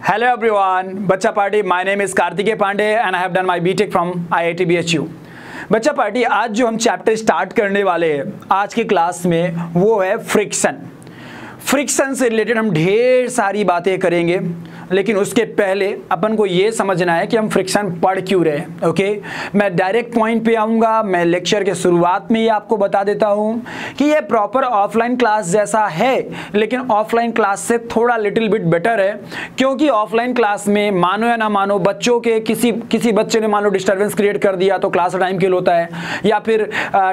Hello everyone, Bachcha Party. My name is Kartikeya Pandey and I have done my BTech from IIT BHU. बच्चा party आज जो हम chapter start करने वाले हैं आज की क्लास में वो है फ्रिक्शन। फ्रिक्शन से रिलेटेड हम ढेर सारी बातें करेंगे, लेकिन उसके पहले अपन को ये समझना है कि हम फ्रिक्शन पढ़ क्यों रहे हैं। ओके, मैं डायरेक्ट पॉइंट पे आऊँगा। मैं लेक्चर के शुरुआत में ही आपको बता देता हूँ कि ये प्रॉपर ऑफलाइन क्लास जैसा है, लेकिन ऑफलाइन क्लास से थोड़ा लिटिल बिट बेटर है, क्योंकि ऑफलाइन क्लास में मानो या ना मानो बच्चों के किसी बच्चे ने मान लो डिस्टर्बेंस क्रिएट कर दिया तो क्लास टाइम किल होता है, या फिर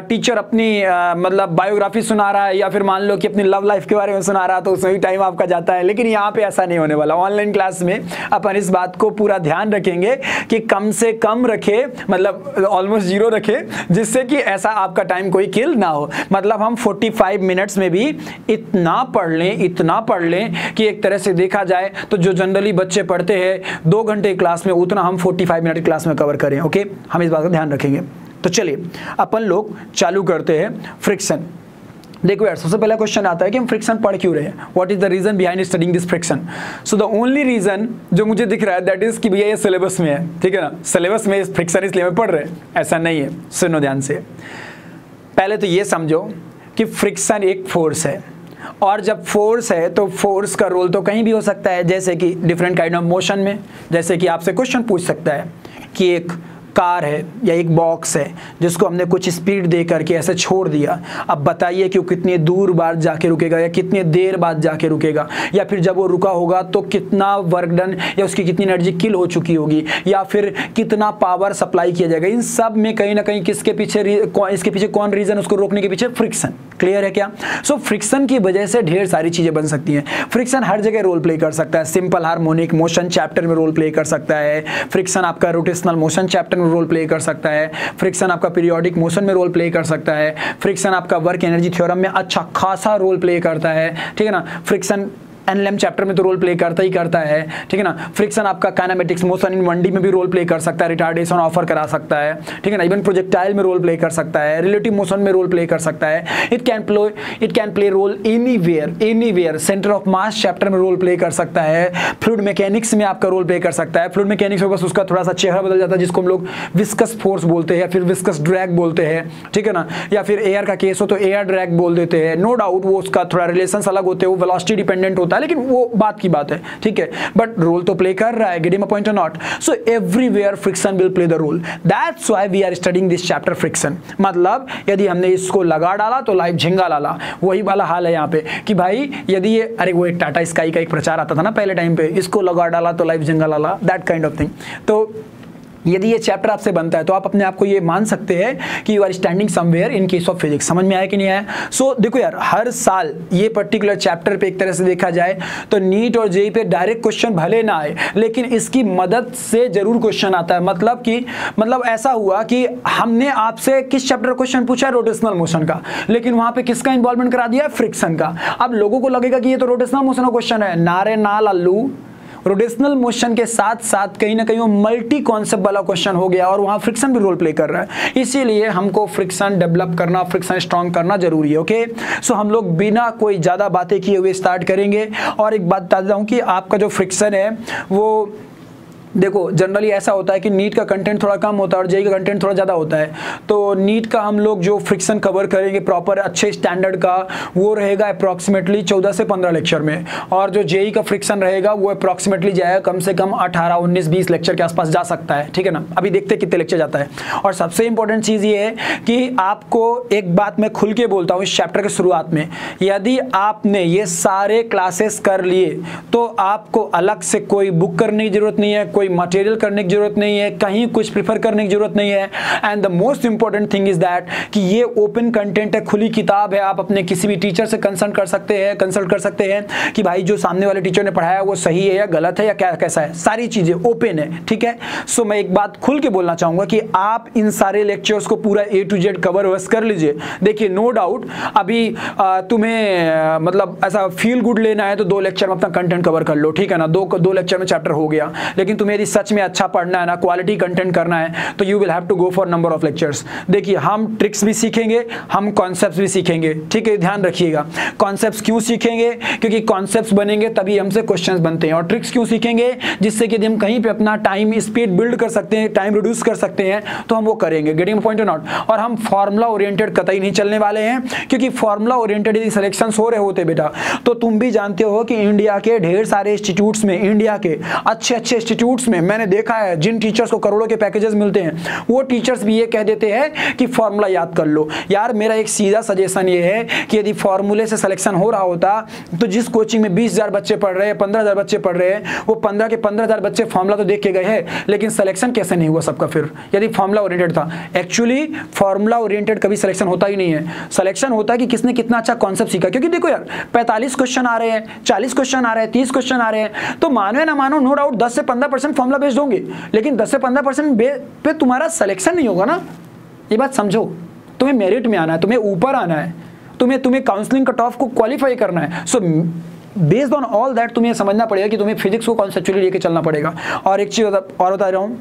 टीचर अपनी मतलब बायोग्राफी सुना रहा है, या फिर मान लो कि अपनी लव लाइफ के बारे में सुना रहा है, तो उसमें भी टाइम आपका जाता है। लेकिन यहाँ पे ऐसा नहीं होने वाला। ऑनलाइन क्लास में अपन इस बात को पूरा ध्यान रखेंगे कि कम से कम रखे, मतलब ऑलमोस्ट जीरो रखे, जिससे कि ऐसा आपका टाइम कोई किल ना हो। मतलब हम 45 मिनट्स में भी इतना पढ़ लें कि एक तरह से देखा जाए तो जो जनरली बच्चे पढ़ते हैं 2 घंटे क्लास में, उतना हम 45 मिनट क्लास में कवर करें। ओके, हम इस बात का ध्यान रखेंगे। तो चलिए अपन लोग चालू करते हैं फ्रिक्शन। देखो यार, सबसे पहला क्वेश्चन आता है कि हम फ्रिक्शन पढ़ क्यों रहे हैं। What is the reason behind studying this friction. So the only reason जो मुझे दिख रहा है दैट इज कि भैया ये सिलेबस में है, ठीक है ना, सिलेबस में फ्रिक्शन इसलिए मैं पढ़ रहे हैं, ऐसा नहीं है। सुनो ध्यान से, पहले तो ये समझो कि फ्रिक्शन एक फोर्स है, और जब फोर्स है तो फोर्स का रोल तो कहीं भी हो सकता है, जैसे कि डिफरेंट काइंड ऑफ मोशन में। जैसे कि आपसे क्वेश्चन पूछ सकता है कि एक कार है या एक बॉक्स है जिसको हमने कुछ स्पीड दे करके ऐसे छोड़ दिया, अब बताइए कि वो कितनी दूर बाद जाके रुकेगा, या कितनी देर बाद जाके रुकेगा, या फिर जब वो रुका होगा तो कितना वर्क डन या उसकी कितनी एनर्जी किल हो चुकी होगी, या फिर कितना पावर सप्लाई किया जाएगा। इन सब में कहीं ना कहीं इसके पीछे कौन रीजन, उसको रोकने के पीछे फ्रिक्शन। क्लियर है क्या? सो फ्रिक्शन की वजह से ढेर सारी चीजें बन सकती हैं। फ्रिक्शन हर जगह रोल प्ले कर सकता है। सिंपल हार्मोनिक मोशन चैप्टर में रोल प्ले कर सकता है। फ्रिक्शन आपका रोटेशनल मोशन चैप्टर में रोल प्ले कर सकता है। फ्रिक्शन आपका पीरियोडिक मोशन में रोल प्ले कर सकता है। फ्रिक्शन आपका वर्क एनर्जी थ्योरम में अच्छा खासा रोल प्ले करता है, ठीक है ना। फ्रिक्शन एनएलएम चैप्टर में तो रोल प्ले करता ही करता है, ठीक है ना। फ्रिक्शन आपका काइनेमेटिक्स मोशन इन 1D में भी रोल प्ले कर सकता है, रिटार्डेशन ऑफर करा सकता है, ठीक है ना। इवन प्रोजेक्टाइल में रोल प्ले कर सकता है, रिलेटिव मोशन में रोल प्ले कर सकता है। It can play role anywhere. Centre of mass chapter में रोल प्ले कर सकता है। फ्लूइड मैकेनिक्स में आपका रोल प्ले कर सकता है। फ्लूइड मैकेनिक्स में बस उसका थोड़ा सा चेहरा बदल जाता है, जिसको हम लोग विस्कस फोर्स बोलते हैं या फिर विस्कस ड्रैग बोलते हैं, ठीक है ना। या फिर एयर का केस हो तो एयर ड्रैग बोल देते हैं। नो डाउट वो उसका थोड़ा रिलेशंस अलग होते हैं, वो वेलोसिटी डिपेंडेंट होता है, लेकिन वो बात की बात है, ठीक है। बट रोल तो प्ले कर रहा है, गेट हिम अ पॉइंट और not. So everywhere friction will play the role. That's why we are studying this chapter friction. मतलब यदि हमने इसको लगा डाला तो लाइव झिंगा लाला, वही वाला हाल है यहाँ पे कि भाई यदि ये, अरे वो एक टाटा स्काई का एक प्रचार आता था ना पहले टाइम पे, इसको लगा डाला तो लाइव झिंगा लाला, दैट काइंड ऑफ थिंग। तो यदि ये चैप्टर आपसे बनता है तो आप अपने आप को ये मान सकते हैं कि you are standing somewhere in case of physics. समझ में आया कि नहीं आया? सो देखो यार, हर साल ये पर्टिकुलर चैप्टर पे एक तरह से देखा जाए तो नीट और जेईई पे डायरेक्ट क्वेश्चन भले ना आए, लेकिन इसकी मदद से जरूर क्वेश्चन आता है। मतलब ऐसा हुआ कि हमने आपसे किस चैप्टर क्वेश्चन पूछा, रोटेशनल मोशन का, लेकिन वहां पे किसका इन्वॉल्वमेंट करा दिया, फ्रिक्शन का। अब लोगों को लगेगा कि ये तो रोटेशनल मोशन का क्वेश्चन है, नारे ना लल्लू, रोटेशनल मोशन के साथ साथ कहीं ना कहीं वो मल्टी कॉन्सेप्ट वाला क्वेश्चन हो गया, और वहां फ्रिक्शन भी रोल प्ले कर रहा है। इसीलिए हमको फ्रिक्शन डेवलप करना, फ्रिक्शन स्ट्रॉन्ग करना जरूरी है। ओके, सो हम लोग बिना कोई ज्यादा बातें किए हुए स्टार्ट करेंगे। और एक बात बता दूं कि आपका जो फ्रिक्शन है वो देखो जनरली ऐसा होता है कि नीट का कंटेंट थोड़ा कम होता है और जेईई का कंटेंट थोड़ा ज़्यादा होता है। तो नीट का हम लोग जो फ्रिक्शन कवर करेंगे प्रॉपर अच्छे स्टैंडर्ड का, वो रहेगा अप्रॉक्सीमेटली 14 से 15 लेक्चर में, और जो जेईई का फ्रिक्शन रहेगा वो अप्रॉक्सीमेटली जाएगा कम से कम 18, 19, 20 लेक्चर के आसपास जा सकता है, ठीक है ना। अभी देखते हैं कितने लेक्चर जाता है। और सबसे इंपॉर्टेंट चीज़ ये है कि आपको एक बात मैं खुल के बोलता हूँ इस चैप्टर के शुरुआत में, यदि आपने ये सारे क्लासेस कर लिए तो आपको अलग से कोई बुक करने की जरूरत नहीं है, कोई मटेरियल करने की जरूरत नहीं है, कहीं कुछ प्रिफर करने की जरूरत नहीं है। And the most important thing is that कि ये ओपन कंटेंट है, खुली किताब है। आप अपने किसी भी टीचर से कंसल्ट कर सकते हैं कि भाई जो सामने वाले टीचर ने पढ़ाया वो सही है या गलत है या क्या कैसा है, सारी चीजें ओपन है, ठीक है। सो मैं एक बात खुल के बोलना चाहूंगा कि आप इन सारे लेक्चर्स को पूरा A to Z कवर वस कर लीजिए। देखिए नो डाउट अभी तुम्हें मतलब ऐसा फील गुड लेना है तो 2 लेक्चर में अपना कंटेंट कवर कर लो, ठीक है ना। दो लेक्चर में चैप्टर हो गया, लेकिन तुम्हें यदि सच में अच्छा पढ़ना है ना, क्वालिटी कंटेंट करना है, तो you will have to go for number of lectures. देखिए हम ट्रिक्स भी सीखेंगे, हम कॉन्सेप्ट्स भी सीखेंगे, ठीक है, ध्यान रखिएगा। कॉन्सेप्ट्स क्यों सीखेंगे? क्योंकि कॉन्सेप्ट्स बनेंगे तभी हमसे क्वेश्चंस बनते हैं। और ट्रिक्स क्यों सीखेंगे? जिससे कि हम कहीं पे अपना टाइम स्पीड बिल्ड कर सकते हैं, टाइम रिड्यूस कर सकते हैं, तो हम वो करेंगे। गेटिंग पॉइंट और नॉट। और हम फार्मूला ओरिएंटेड कतई नहीं चलने वाले हैं, क्योंकि फार्मूला ओरिएंटेड यदि सिलेक्शंस हो रहे होते बेटा, तो तुम भी जानते हो कि इंडिया के ढेर सारे इंस्टीट्यूट्स में, इंडिया के अच्छे अच्छे इंस्टीट्यूट्स में मैंने देखा है जिन टीचर्स को करोड़ों के पैकेजेस मिलते हैं, वो टीचर्स भी ये कह देते हैं कि फार्मूला याद कर लो। यार मेरा एक सीधा सजेशन ये है कि यदि फार्मूले से सिलेक्शन हो रहा होता तो जिस कोचिंग में 20,000 बच्चे पढ़ रहे हैं, 15,000 बच्चे पढ़ रहे हैं, वो 15 के 15,000 बच्चे फार्मूला तो देख के गए हैं, लेकिन सिलेक्शन कैसे नहीं हुआ सबका फिर, यदि फार्मूला ओरिएंटेड था। एक्चुअली फार्मूला ओरिएंटेड कभी सिलेक्शन होता ही नहीं है। सिलेक्शन होता है कि किसने कितना अच्छा कॉन्सेप्ट सीखा। क्योंकि देखो यार 45 क्वेश्चन आ रहे हैं, 40 क्वेश्चन आ रहे हैं, 30 क्वेश्चन आ रहे हैं, तो मानो या ना मानो, नो डाउट 10 से 15% फार्मूला बेस्ड होंगे, लेकिन 10 से 15% पे तुम्हारा सिलेक्शन नहीं होगा ना। ये बात समझो, तुम्हें मेरिट में आना है, तुम्हें ऊपर आना है, तुम्हें काउंसलिंग कट ऑफ को क्वालिफाई करना है। So based on all that तुम्हें समझना पड़ेगा कि तुम्हें फिजिक्स को कॉन्सेप्चुअली लेके चलना पड़ेगा। और एक चीज़ और बता रहा हूँ,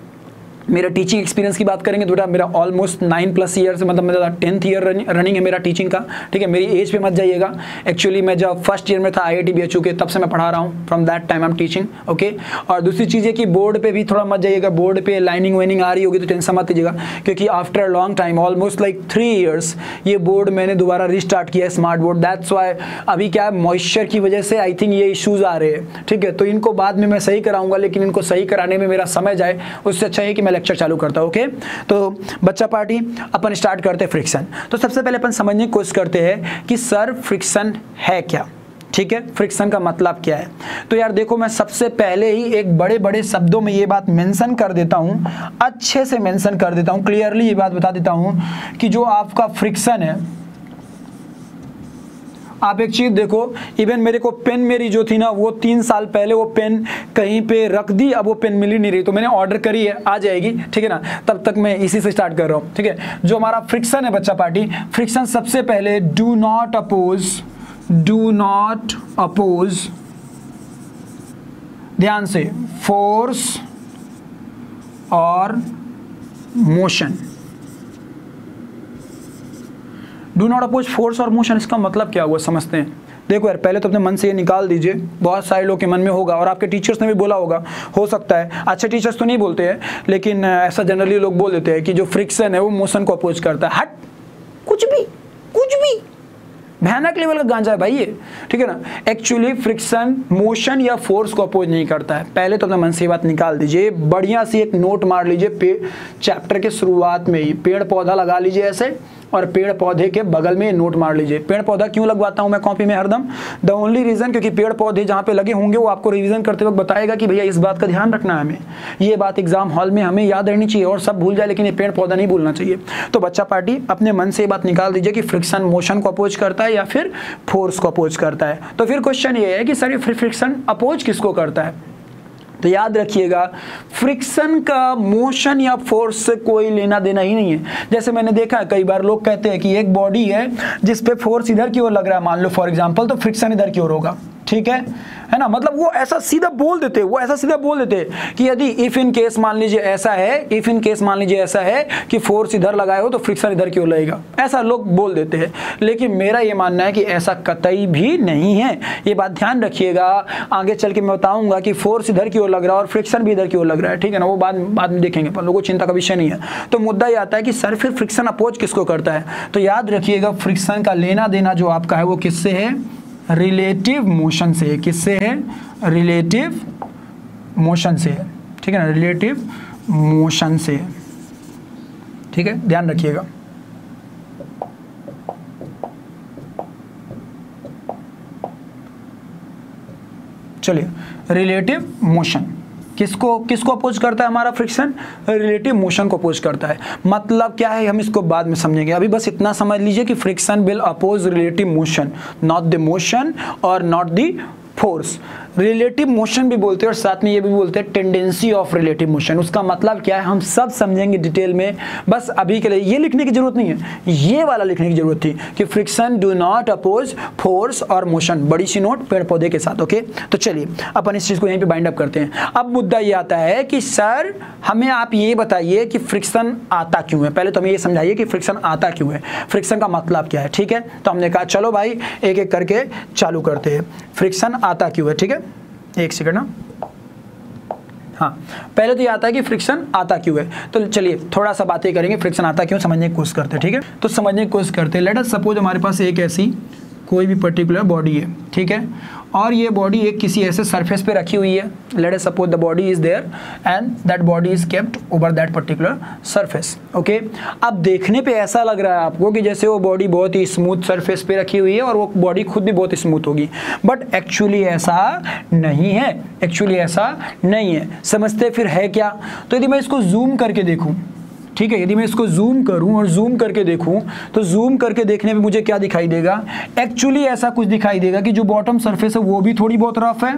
मेरा टीचिंग एक्सपीरियंस की बात करेंगे तो बेटा मेरा ऑलमोस्ट 9+ ईयर से, मतलब मेरा 10th ईयर रनिंग है मेरा टीचिंग का, ठीक है। मेरी एज पे मत जाइएगा। एक्चुअली मैं जब फर्स्ट ईयर में था IIT BHU के, तब से मैं पढ़ा रहा हूँ, from that time I am teaching, okay. और दूसरी चीज़ है कि बोर्ड पे भी थोड़ा मत जाइएगा, बोर्ड पे लाइनिंग वाइनिंग आ रही होगी तो टेंशन मत लीजिएगा, क्योंकि after a long time, almost like 3 years, ये बोर्ड मैंने दोबारा रिस्टार्ट किया है, स्मार्ट बोर्ड। दैट्स वाई अभी क्या है, मॉइस्चर की वजह से आई थिंक ये इशूज़ आ रहे हैं, ठीक है। तो इनको बाद में मैं सही कराऊंगा, लेकिन इनको सही कराने में मेरा समय जाए, उससे अच्छा है कि मैं लेक्चर चालू करता हूँ, तो बच्चा पार्टी अपन स्टार्ट करते हैं फ्रिक्शन। तो सबसे पहले अपन समझने की कोशिश करते हैं कि सर फ्रिक्शन है क्या, ठीक है, फ्रिक्शन का मतलब क्या है। तो यार देखो, मैं सबसे पहले ही एक बड़े बड़े शब्दों में ये बात मेंशन कर देता हूं, अच्छे से मेंशन कर देता हूं, क्लियरली ये बात बता देता हूं कि जो आपका फ्रिक्शन है, आप एक चीज़ देखो, इवन मेरे को पेन मेरी जो थी ना, वो 3 साल पहले वो पेन कहीं पे रख दी, अब वो पेन मिल ही नहीं रही, तो मैंने ऑर्डर करी है, आ जाएगी, ठीक है ना। तब तक मैं इसी से स्टार्ट कर रहा हूँ, ठीक है। जो हमारा फ्रिक्शन है बच्चा पार्टी, फ्रिक्शन सबसे पहले डू नॉट अपोज, ध्यान से, फोर्स और motion. Do not oppose force और मोशन, इसका मतलब क्या हुआ समझते हैं। देखो यार, पहले तो अपने मन से ये निकाल दीजिए, बहुत सारे लोग के मन में होगा, और आपके टीचर्स ने भी बोला होगा, हो सकता है अच्छे टीचर्स तो नहीं बोलते हैं, लेकिन ऐसा जनरली लोग बोल देते हैं कि जो फ्रिक्शन है वो मोशन को अपोज करता है। हट, कुछ भी भयानक लेवल का गांजा है भाई ये, ठीक है ना। एक्चुअली फ्रिक्शन मोशन या फोर्स को अपोज नहीं करता है। पहले तो अपने मन से ये बात निकाल दीजिए, बढ़िया सी एक नोट मार लीजिए, चैप्टर के शुरुआत में ही पेड़ पौधा लगा लीजिए ऐसे, और पेड़ पौधे के बगल में नोट मार लीजिए। पेड़ पौधा क्यों लगवाता हूं मैं कॉपी में हरदम? द ओनली रीजन, क्योंकि पेड़ पौधे जहां पे लगे होंगे वो आपको रिवीजन करते वक्त बताएगा कि भैया इस बात का ध्यान रखना है हमें, ये बात एग्जाम हॉल में हमें याद रहनी चाहिए, और सब भूल जाए लेकिन ये पेड़ पौधा नहीं भूलना चाहिए। तो बच्चा पार्टी अपने मन से ये बात निकाल दीजिए कि फ्रिक्शन मोशन को अपोज करता है या फिर फोर्स को अपोज करता है। तो फिर क्वेश्चन ये है कि सर ये फ्रिक्शन अपोज किसको करता है? तो याद रखिएगा, फ्रिक्शन का मोशन या फोर्स से कोई लेना देना ही नहीं है। जैसे मैंने देखा है कई बार लोग कहते हैं कि एक बॉडी है जिस पे फोर्स इधर की ओर लग रहा है, मान लो फॉर एग्जांपल, तो फ्रिक्शन इधर की ओर होगा, ठीक है ना। मतलब वो ऐसा सीधा बोल देते कि यदि इफ इन केस मान लीजिए ऐसा है कि फोर्स इधर लगाए हो तो फ्रिक्शन इधर की ओर लगेगा, ऐसा लोग बोल देते हैं। लेकिन मेरा ये मानना है कि ऐसा कतई भी नहीं है। ये बात ध्यान रखिएगा, आगे चल के मैं बताऊंगा कि फोर्स इधर की ओर लग रहा है और फ्रिक्शन भी इधर की ओर लग रहा है, ठीक है ना। वो बाद में देखेंगे, पर लोगों को चिंता का विषय नहीं है। तो मुद्दा ये आता है कि सर फिर फ्रिक्शन अपोज किसको करता है? तो याद रखिएगा, फ्रिक्शन का लेना देना जो आपका है वो किससे है? रिलेटिव मोशन से। किससे है? रिलेटिव मोशन से, ठीक है ना, रिलेटिव मोशन से, ठीक है, ध्यान रखिएगा। चलिए, रिलेटिव मोशन किसको अपोज करता है? हमारा फ्रिक्शन रिलेटिव मोशन को अपोज करता है। मतलब क्या है हम इसको बाद में समझेंगे, अभी बस इतना समझ लीजिए कि friction will oppose relative motion, not the motion और not the force. Relative motion भी बोलते हैं और साथ में ये भी बोलते हैं टेंडेंसी ऑफ रिलेटिव मोशन। उसका मतलब क्या है हम सब समझेंगे डिटेल में, बस अभी के लिए ये लिखने की जरूरत नहीं है, ये वाला लिखने की जरूरत थी कि friction do not oppose force और मोशन, बड़ी सी नोट पेड़ पौधे के साथ। ओके, तो चलिए अपन इस चीज को यहीं पे बाइंड अप करते हैं। अब मुद्दा ये आता है कि सर हमें आप ये बताइए कि फ्रिक्शन आता क्यों है। पहले तो हमें ये समझाइए कि फ्रिक्शन आता क्यों है, फ्रिक्शन का मतलब क्या है। ठीक है, तो हमने कहा चलो भाई एक एक करके चालू करते हैं, फ्रिक्शन आता क्यों है। ठीक है, एक सेकंड ना, हाँ पहले तो ये आता है कि फ्रिक्शन आता क्यों है। तो चलिए थोड़ा सा बातें करेंगे, फ्रिक्शन आता क्यों समझने की कोशिश करते हैं। ठीक है, तो समझने की कोशिश करते हैं। लेट अस सपोज हमारे पास एक ऐसी कोई भी पर्टिकुलर बॉडी है, ठीक है, और ये बॉडी एक किसी ऐसे सरफेस पे रखी हुई है। Let us suppose the body is there and that body is kept over that particular surface. Okay, अब देखने पे ऐसा लग रहा है आपको कि जैसे वो बॉडी बहुत ही स्मूथ सरफेस पे रखी हुई है और वो बॉडी खुद भी बहुत स्मूथ होगी, बट एक्चुअली ऐसा नहीं है, एक्चुअली ऐसा नहीं है। समझते फिर है क्या? तो यदि मैं इसको जूम करके देखूं, ठीक है, यदि मैं इसको जूम करूं और जूम करके देखूं तो जूम करके देखने पे मुझे क्या दिखाई देगा? एक्चुअली ऐसा कुछ दिखाई देगा कि जो बॉटम सरफेस है वो भी थोड़ी बहुत रफ है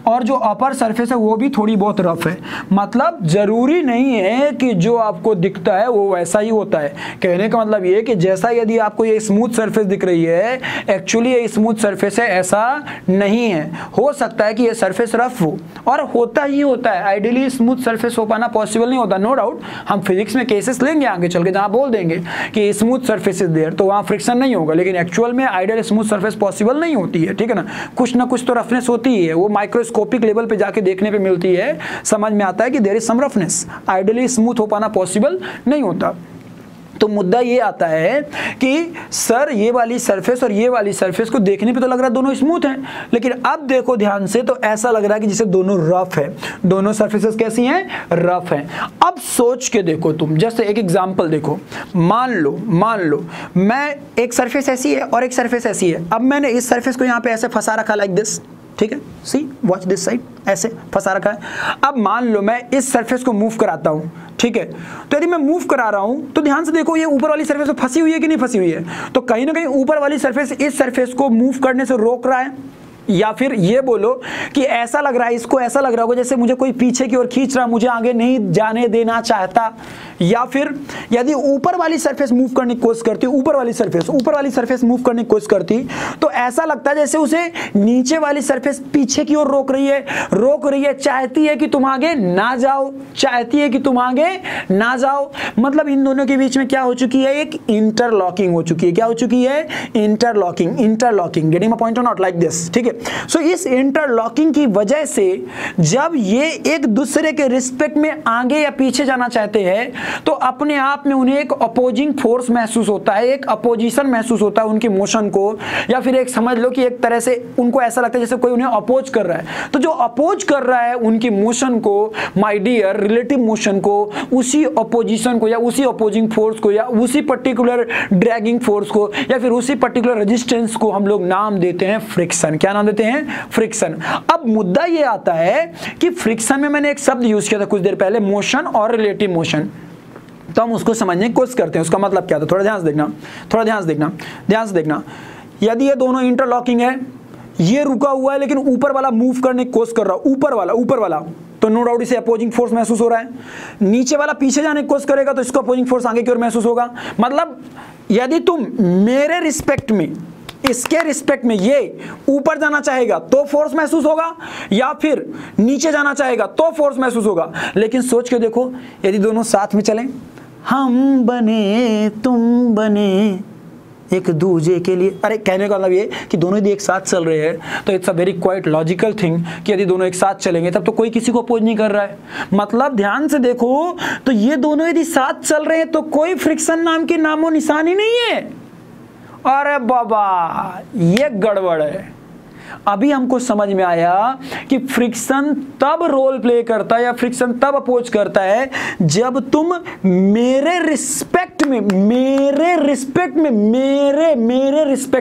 और जो अपर सरफेस है वो भी थोड़ी बहुत रफ है। मतलब जरूरी नहीं है कि जो आपको दिखता है वो वैसा ही होता है। कहने का मतलब ये कि जैसा यदि आपको ये स्मूथ सरफेस दिख रही है, एक्चुअली ये स्मूथ सरफेस है ऐसा नहीं है। हो सकता है कि ये सरफेस रफ हो और होता ही होता है, आइडियली स्मूथ सरफेस हो पाना पॉसिबल नहीं होता, नो डाउट। हम फिजिक्स में केसेस लेंगे आगे चल के जहां बोल देंगे कि स्मूथ सरफेस इज देयर, तो वहां फ्रिक्शन नहीं होगा, लेकिन एक्चुअल में आइडियल स्मूथ सरफेस पॉसिबल नहीं होती है। ठीक है ना कुछ तो रफनेस होती ही है, वो माइक्रोस्कोपिक लेवल पे जाके देखने पे मिलती है, समझ में आता है कि there is some roughness, ideally smooth हो पाना पॉसिबल नहीं होता। तो मुद्दा ये आता है कि सर ये वाली सरफेस और ये वाली सरफेस को देखने पे तो लग रहा है दोनों स्मूथ हैं, लेकिन अब देखो ध्यान से तो ऐसा लग रहा है कि जैसे दोनों रफ है। दोनों सरफेसेस कैसी हैं? रफ हैं। अब सोच के देखो तुम, जैसे एक एग्जांपल देखो, मान लो मैं एक सरफेस ऐसी है और एक सरफेस ऐसी है। अब मैंने इस सरफेस को यहाँ पे ऐसे फंसा रखा लाइक दिस, ठीक है, सी वॉच दिस साइड, ऐसे फंसा रखा है। अब मान लो मैं इस सरफेस को मूव कराता हूं, ठीक है, तो यदि मैं मूव करा रहा हूं तो ध्यान से देखो ये ऊपर वाली सरफेस पे फंसी हुई है कि नहीं फंसी हुई है? तो कहीं ना कहीं ऊपर वाली सरफेस इस सरफेस को मूव करने से रोक रहा है, या फिर ये बोलो कि ऐसा लग रहा है, इसको ऐसा लग रहा होगा जैसे मुझे कोई पीछे की ओर खींच रहा है, मुझे आगे नहीं जाने देना चाहता। या फिर यदि ऊपर वाली सरफेस मूव करने की कोशिश करती, ऊपर वाली सरफेस मूव करने की कोशिश करती, तो ऐसा लगता है जैसे उसे नीचे वाली सरफेस पीछे की ओर रोक रही है, चाहती है कि तुम आगे ना जाओ, मतलब इन दोनों के बीच में क्या हो चुकी है? एक इंटरलॉकिंग हो चुकी है। क्या हो चुकी है? इंटरलॉकिंग। गेटिंग माय पॉइंट और नॉट? लाइक दिस, ठीक है। सो इस इंटरलॉकिंग की वजह से जब ये एक दूसरे के रिस्पेक्ट में आगे या पीछे जाना चाहते हैं तो अपने आप में उन्हें एक अपोजिंग फोर्स महसूस होता है, एक अपोजिशन महसूस होता है उनकी मोशन को, या फिर एक समझ लो कि एक तरह से उनको ऐसा लगता है जैसे कोई उन्हें अपोज कर रहा है। तो जो अपोज कर रहा है उनकी मोशन को, माय डियर, रिलेटिव मोशन को, उसी अपोजिशन को या उसी अपोजिंग फोर्स को या उसी पर्टिकुलर ड्रैगिंग फोर्स को या फिर उसी पर्टिकुलर रेजिस्टेंस को हम लोग नाम देते हैं फ्रिक्शन। क्या नाम देते हैं? फ्रिक्शन। अब मुद्दा ये आता है कि फ्रिक्शन में मैंने एक शब्द यूज किया था कुछ देर पहले, मोशन और रिलेटिव मोशन, तो हम उसको समझने की कोशिश करते हैं। उसका मतलब क्या था? थोड़ा ध्यान से देखना। यदि ये दोनों इंटरलॉकिंग है, ये रुका हुआ है लेकिन ऊपर वाला मूव करने की कोशिश कर रहा है, ऊपर वाला, तो नो डाउट इसे अपोजिंग फोर्स महसूस हो रहा है। नीचे वाला पीछे जाने की कोशिश करेगा तो इसको अपोजिंग फोर्स आगे की ओर महसूस होगा। मतलब यदि तुम मेरे रिस्पेक्ट में, इसके रिस्पेक्ट में ये ऊपर जाना चाहेगा तो फोर्स महसूस होगा, या फिर नीचे जाना चाहेगा तो फोर्स महसूस होगा। लेकिन सोच के देखो, यदि दोनों साथ में चलें, हम बने तुम बने एक दूजे के लिए, अरे कहने का मतलब ये कि दोनों यदि एक साथ चल रहे हैं तो it's a very quite logical thing कि यदि दोनों एक साथ चलेंगे तब तो कोई किसी को अपोज नहीं कर रहा है। मतलब ध्यान से देखो तो ये दोनों यदि साथ चल रहे हैं तो कोई फ्रिक्शन नाम की नामो निशानी नहीं है। अरे बाबा ये गड़बड़ है। अभी हमको समझ में आया कि फ्रिक्शन तब रोल प्ले करता है या फ्रिक्शन तब अपोज करता है जब तुम मेरे रिस्पेक्ट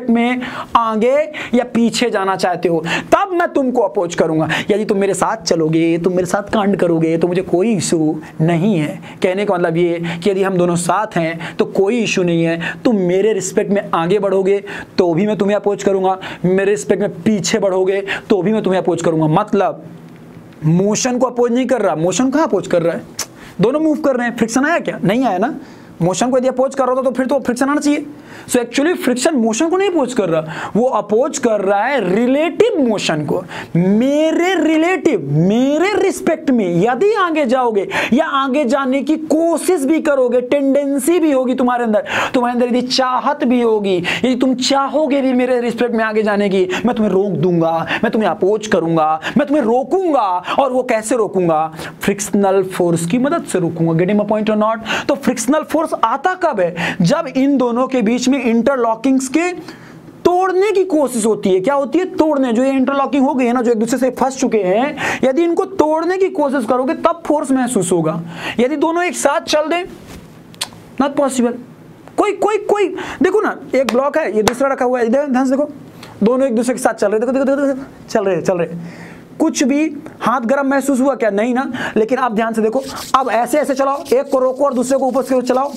में आगे या पीछे जाना चाहते हो, तब मैं तुमको अपोज करूंगा। यदि तुम मेरे साथ चलोगे, तुम मेरे साथ कांड करोगे तो मुझे कोई इशू नहीं है। कहने का मतलब ये कि यदि हम दोनों साथ हैं तो कोई इशू नहीं है। तुम मेरे रिस्पेक्ट में आगे बढ़ोगे तो भी मैं तुम्हें अपोज करूंगा, मेरे रिस्पेक्ट में पीछे बढ़ोगे तो भी मैं तुम्हें अपोज करूंगा। मतलब मोशन को अपोज नहीं कर रहा, मोशन कहाँ अपोज कर रहा है, दोनों मूव कर रहे हैं। फ्रिक्शन आया क्या? नहीं आया ना। मोशन को यदि अपोज कर रहा था तो फिर तो फ्रिक्शन आना चाहिए। सो एक्चुअली फ्रिक्शन मोशन को नहीं अपोज कर रहा, वो अपोज कर रहा है रिलेटिव मोशन को। मेरे रिलेटिव, मेरे रिस्पेक्ट में यदि आगे जाओगे या आगे जाने की कोशिश भी करोगे, टेंडेंसी भी होगी तुम्हारे अंदर यदि चाहत भी होगी, यदि तुम चाहोगे भी मेरे रिस्पेक्ट में आगे जाने की, मैं तुम्हें रोक दूंगा, मैं तुम्हें अपोज करूंगा, मैं तुम्हें रोकूंगा। और वो कैसे रोकूंगा? फ्रिक्शनल फोर्स की मदद से रोकूंगा। गेटिंग माय पॉइंट और नॉट? तो फ्रिक्शनल फोर्स आता कब है? जब इन दोनों के बीच में इंटरलॉकिंग्स के तोड़ने की कोशिश होती है। क्या होती है? तोड़ने। जो ये इंटरलॉकिंग हो गई है ना, जो एक दूसरे से फंस चुके हैं, यदि इनको तोड़ने की कोशिश करोगे तब फोर्स महसूस होगा। यदि दोनों एक साथ चल दें, नॉट पॉसिबल। कोई देखो ना, एक ब्लॉक है, ये दूसरा रखा हुआ है, ध्यान से देखो, दोनों एक दूसरे के साथ चल रहे। देखो चल रहे। कुछ भी हाथ गर्म महसूस हुआ क्या? नहीं ना। लेकिन आप ध्यान से देखो, अब ऐसे चलाओ, एक को रोको और दूसरे को ऊपर से चलाओ।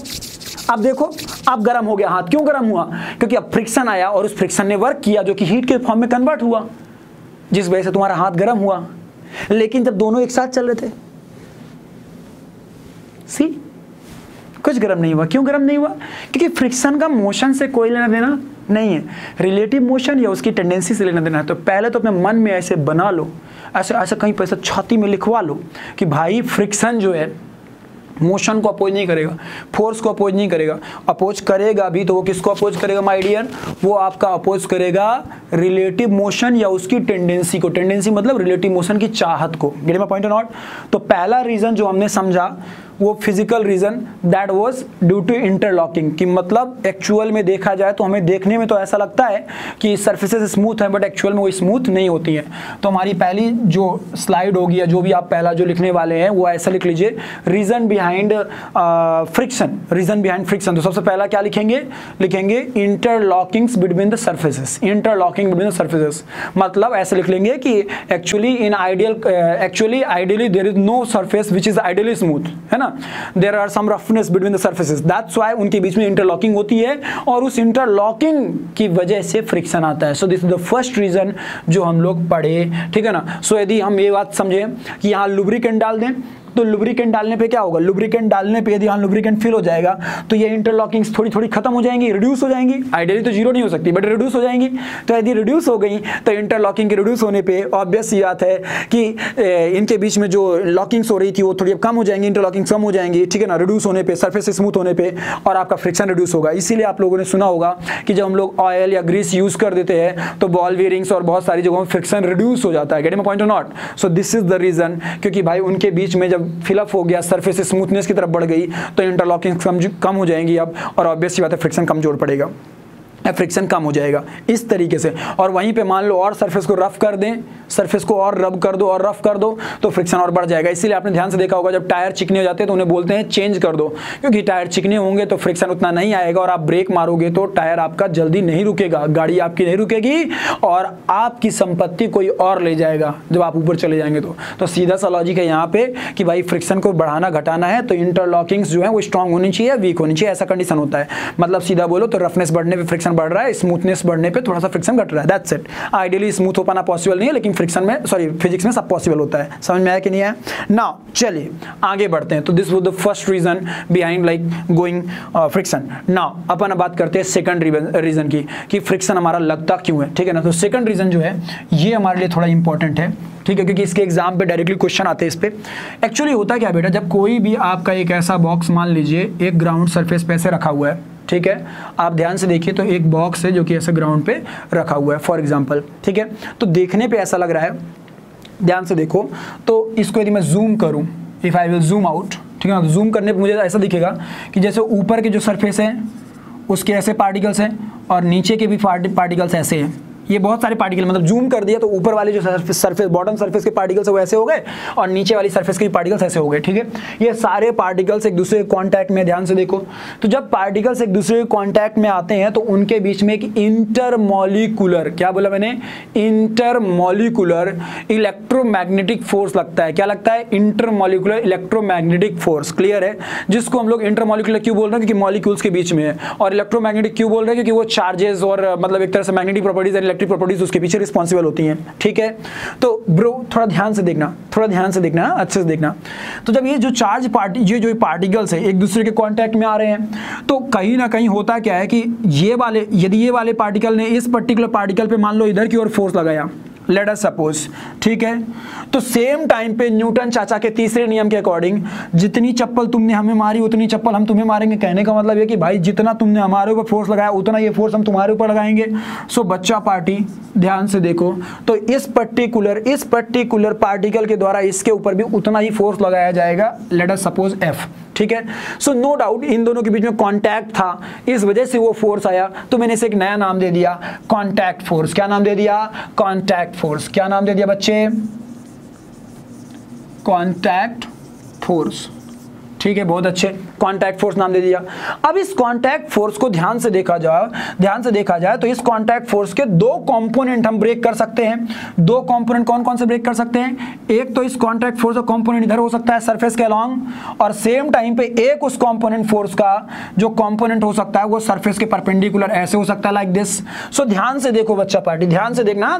अब देखो, अब गर्म हो गया हाथ। क्यों गर्म हुआ? क्योंकि अब फ्रिक्शन आया और उस फ्रिक्शन ने वर्क किया, जो कि हीट के फॉर्म में कन्वर्ट हुआ, जिस वजह से तुम्हारा हाथ गर्म हुआ। लेकिन जब दोनों एक साथ चल रहे थे, सी, कुछ गर्म नहीं हुआ। क्यों गर्म नहीं हुआ? क्योंकि फ्रिक्शन का मोशन से कोई लेना देना नहीं है, रिलेटिव मोशन या उसकी टेंडेंसी से लेना देना है। तो पहले तो अपने मन में ऐसे बना लो, ऐसे कहीं पर छाती में लिखवा लो कि भाई फ्रिक्शन जो है मोशन को अपोज नहीं करेगा, फोर्स को अपोज नहीं करेगा। अपोज करेगा भी तो वो किसको अपोज करेगा माय डियर? वो आपका अपोज करेगा रिलेटिव मोशन या उसकी टेंडेंसी को। टेंडेंसी मतलब रिलेटिव मोशन की चाहत को। गेट माय पॉइंट और नॉट? तो पहला रीजन जो हमने समझा वो physical reason, that was due to interlocking. कि मतलब एक्चुअल में देखा जाए तो हमें देखने में तो ऐसा लगता है कि सरफेसेस स्मूथ है, बट एक्चुअल में वो स्मूथ नहीं होती है। तो हमारी पहली जो स्लाइड होगी या जो भी आप पहला जो लिखने वाले हैं वो ऐसा लिख लीजिए, reason behind friction. Reason behind friction. तो सबसे पहला क्या लिखेंगे interlockings between the surfaces. Interlocking between the surfaces मतलब ऐसे लिख लेंगे कि actually ideally there is no surface which is ideally smooth, है ना। There are some roughness between the surfaces, that's why उनके बीच में इंटरलॉकिंग होती है और उस इंटरलॉकिंग की वजह से फ्रिक्शन आता है। So this is the first reason जो हम लोग पढ़े, ठीक है ना। सो यदि हम ये बात समझे कि यहाँ लुब्रिकेंट डाल दें तो लुब्रिकेंट डालने पे क्या होगा? लुब्रिकेंट डालने पे यदि यहाँ लुब्रिकेंट फिल हो जाएगा तो ये इंटरलॉकिंग्स थोड़ी खत्म हो जाएंगी, रिड्यूस हो जाएंगी। आइडियली तो जीरो नहीं हो सकती, बट रिड्यूस हो जाएंगी। तो यदि रिड्यूस हो गई तो इंटरलॉकिंग के रिड्यूस होने पे ऑब्वियस सी बात है कि इनके बीच में जो लॉकिंग्स हो रही थी वो थोड़ी कम हो जाएंगी, इंटरलॉकिंग कम हो जाएंगी, ठीक है ना। रिड्यूस होने पे, सरफेस स्मूथ होने पे, और आपका फ्रिक्शन रिड्यूस होगा। इसीलिए आप लोगों ने सुना होगा कि जब हम लोग ऑयल या ग्रीस यूज कर देते हैं तो बॉल बेयरिंग्स और बहुत सारी जगहों में फ्रिक्शन रिड्यूस हो जाता है। गेटिंग माय पॉइंट और not? So this is the reason, क्योंकि भाई उनके बीच में जब फिलअप हो गया, सरफेस स्मूथनेस की तरफ बढ़ गई तो इंटरलॉकिंग कम हो जाएंगी अब, और ऑब्वियस सी बात है फ्रिक्शन कमजोर पड़ेगा, फ्रिक्शन कम हो जाएगा इस तरीके से। और वहीं पे मान लो और सरफेस को रफ कर दें, सरफेस को और रब कर दो और रफ कर दो तो फ्रिक्शन और बढ़ जाएगा। इसीलिए आपने ध्यान से देखा होगा जब टायर चिकने हो जाते हैं तो उन्हें बोलते हैं चेंज कर दो, क्योंकि टायर चिकने होंगे तो फ्रिक्शन उतना नहीं आएगा और आप ब्रेक मारोगे तो टायर आपका जल्दी नहीं रुकेगा, गाड़ी आपकी नहीं रुकेगी और आपकी संपत्ति कोई और ले जाएगा जब आप ऊपर चले जाएंगे। तो सीधा सा लॉजिक है यहाँ पे कि भाई फ्रिक्शन को बढ़ाना घटाना है तो इंटरलॉकिंग्स जो है वो स्ट्रांग होनी चाहिए, वीक होनी चाहिए, ऐसा कंडीशन होता है। मतलब सीधा बोलो तो रफनेस बढ़ने पे फ्रिक्शन बढ़ रहा है, स्मूथनेस बढ़ने पे थोड़ा सा फ्रिक्शन घट रहा है, दैट्स इट। आइडियली स्मूथ हो पाना पॉसिबल नहीं है, लेकिन फ्रिक्शन में, सॉरी फिजिक्स में सब पॉसिबल होता है। समझ में आया कि नहीं आया? नाउ चलिए आगे बढ़ते हैं। तो this was the first reason behind like going friction. Now अपन बात करते हैं सेकंड रीजन की कि फ्रिक्शन हमारा लगता क्यों है, ठीक है ना। तो सेकंड रीजन जो है ये हमारे लिए थोड़ा इंपॉर्टेंट है, ठीक है, क्योंकि इसके एग्जाम पे डायरेक्टली क्वेश्चन आते हैं इस पे। एक्चुअली होता क्या बेटा, जब कोई भी आपका एक ऐसा बॉक्स मान लीजिए एक ग्राउंड सरफेस पे ऐसे रखा हुआ है, ठीक है, आप ध्यान से देखिए तो एक बॉक्स है जो कि ऐसे ग्राउंड पे रखा हुआ है फॉर एग्जांपल, ठीक है। तो देखने पे ऐसा लग रहा है, ध्यान से देखो, तो इसको यदि मैं जूम करूं, if I will zoom out, ठीक है ना, जूम करने पे मुझे ऐसा दिखेगा कि जैसे ऊपर के जो सरफेस है उसके ऐसे पार्टिकल्स हैं और नीचे के भी पार्टिकल्स ऐसे हैं। ये बहुत सारे पार्टिकल, मतलब जूम कर दिया तो ऊपर वाले जो सरफेस बॉटम सरफेस के पार्टिकल्स है वो ऐसे हो गए और नीचे वाली सरफेस के पार्टिकल्स ऐसे हो गए, ठीक है। ये सारे पार्टिकल्स एक दूसरे के कांटेक्ट में, ध्यान से देखो, तो जब पार्टिकल्स एक दूसरे के कांटेक्ट में आते हैं तो उनके बीच में एक इंटरमॉलिक्यूलर, क्या बोला मैंने, इंटरमॉलिक्यूलर इलेक्ट्रोमैग्नेटिक फोर्स लगता है। क्या लगता है? इंटरमॉलिक्यूलर इलेक्ट्रोमैग्नेटिक फोर्स, क्लियर है, जिसको हम लोग इंटरमॉलिक्यूलर क्यों बोल रहे हैं, क्योंकि मॉलिक्यूल्स के बीच में है, और इलेक्ट्रोमैग्नेटिक क्यों बोल रहे हैं, क्योंकि वो चार्जेस और मतलब एक तरह से मैग्नेटिक प्रॉपर्टीज इलेक्ट्रिक प्रॉपर्टीज उसके पीछे रिस्पॉन्सिबल होती हैं, ठीक है। तो ब्रो थोड़ा ध्यान से देखना, थोड़ा ध्यान से देखना, अच्छे से देखना। तो जब ये जो चार्ज जो पार्टिकल्स है एक दूसरे के कांटेक्ट में आ रहे हैं, तो कहीं ना कहीं होता क्या है कि यदि ये वाले पार्टिकल ने इस पर्टिकुलर पार्टिकल पे मान लो इधर की ओर फोर्स लगाया, लेट अस सपोज, ठीक है, तो सेम टाइम पे न्यूटन चाचा के तीसरे नियम के अकॉर्डिंग जितनी चप्पल तुमने हमें मारी उतनी चप्पल हम तुम्हें मारेंगे। कहने का मतलब है कि भाई जितना तुमने हमारे ऊपर फोर्स लगाया उतना ये फोर्स हम तुम्हारे ऊपर लगाएंगे। सो बच्चा पार्टी ध्यान से देखो, तो इस पर्टिकुलर पार्टिकल के द्वारा इसके ऊपर भी उतना ही फोर्स लगाया जाएगा, लेट अस सपोज F, ठीक है। सो नो डाउट इन दोनों के बीच में कांटेक्ट था, इस वजह से वो फोर्स आया, तो मैंने इसे एक नया नाम दे दिया कांटेक्ट फोर्स। क्या नाम दे दिया? Contact force. क्या नाम दे दिया बच्चे? कांटेक्ट फोर्स, ठीक है, बहुत अच्छे, कांटेक्ट फोर्स नाम दे दिया। अब इस कांटेक्ट फोर्स को ध्यान से देखा जाए तो इस कांटेक्ट फोर्स के दो कंपोनेंट हम ब्रेक कर सकते हैं। दो कंपोनेंट कौन कौन से ब्रेक कर सकते हैं? एक तो इस कांटेक्ट फोर्स का कंपोनेंट इधर हो सकता है सरफेस के अलोंग, और सेम टाइम पे एक उस कंपोनेंट फोर्स का जो कंपोनेंट हो सकता है वो सरफेस के परपेंडिकुलर ऐसे हो सकता है, लाइक दिस। सो ध्यान से देखो बच्चा पार्टी, ध्यान से देखना,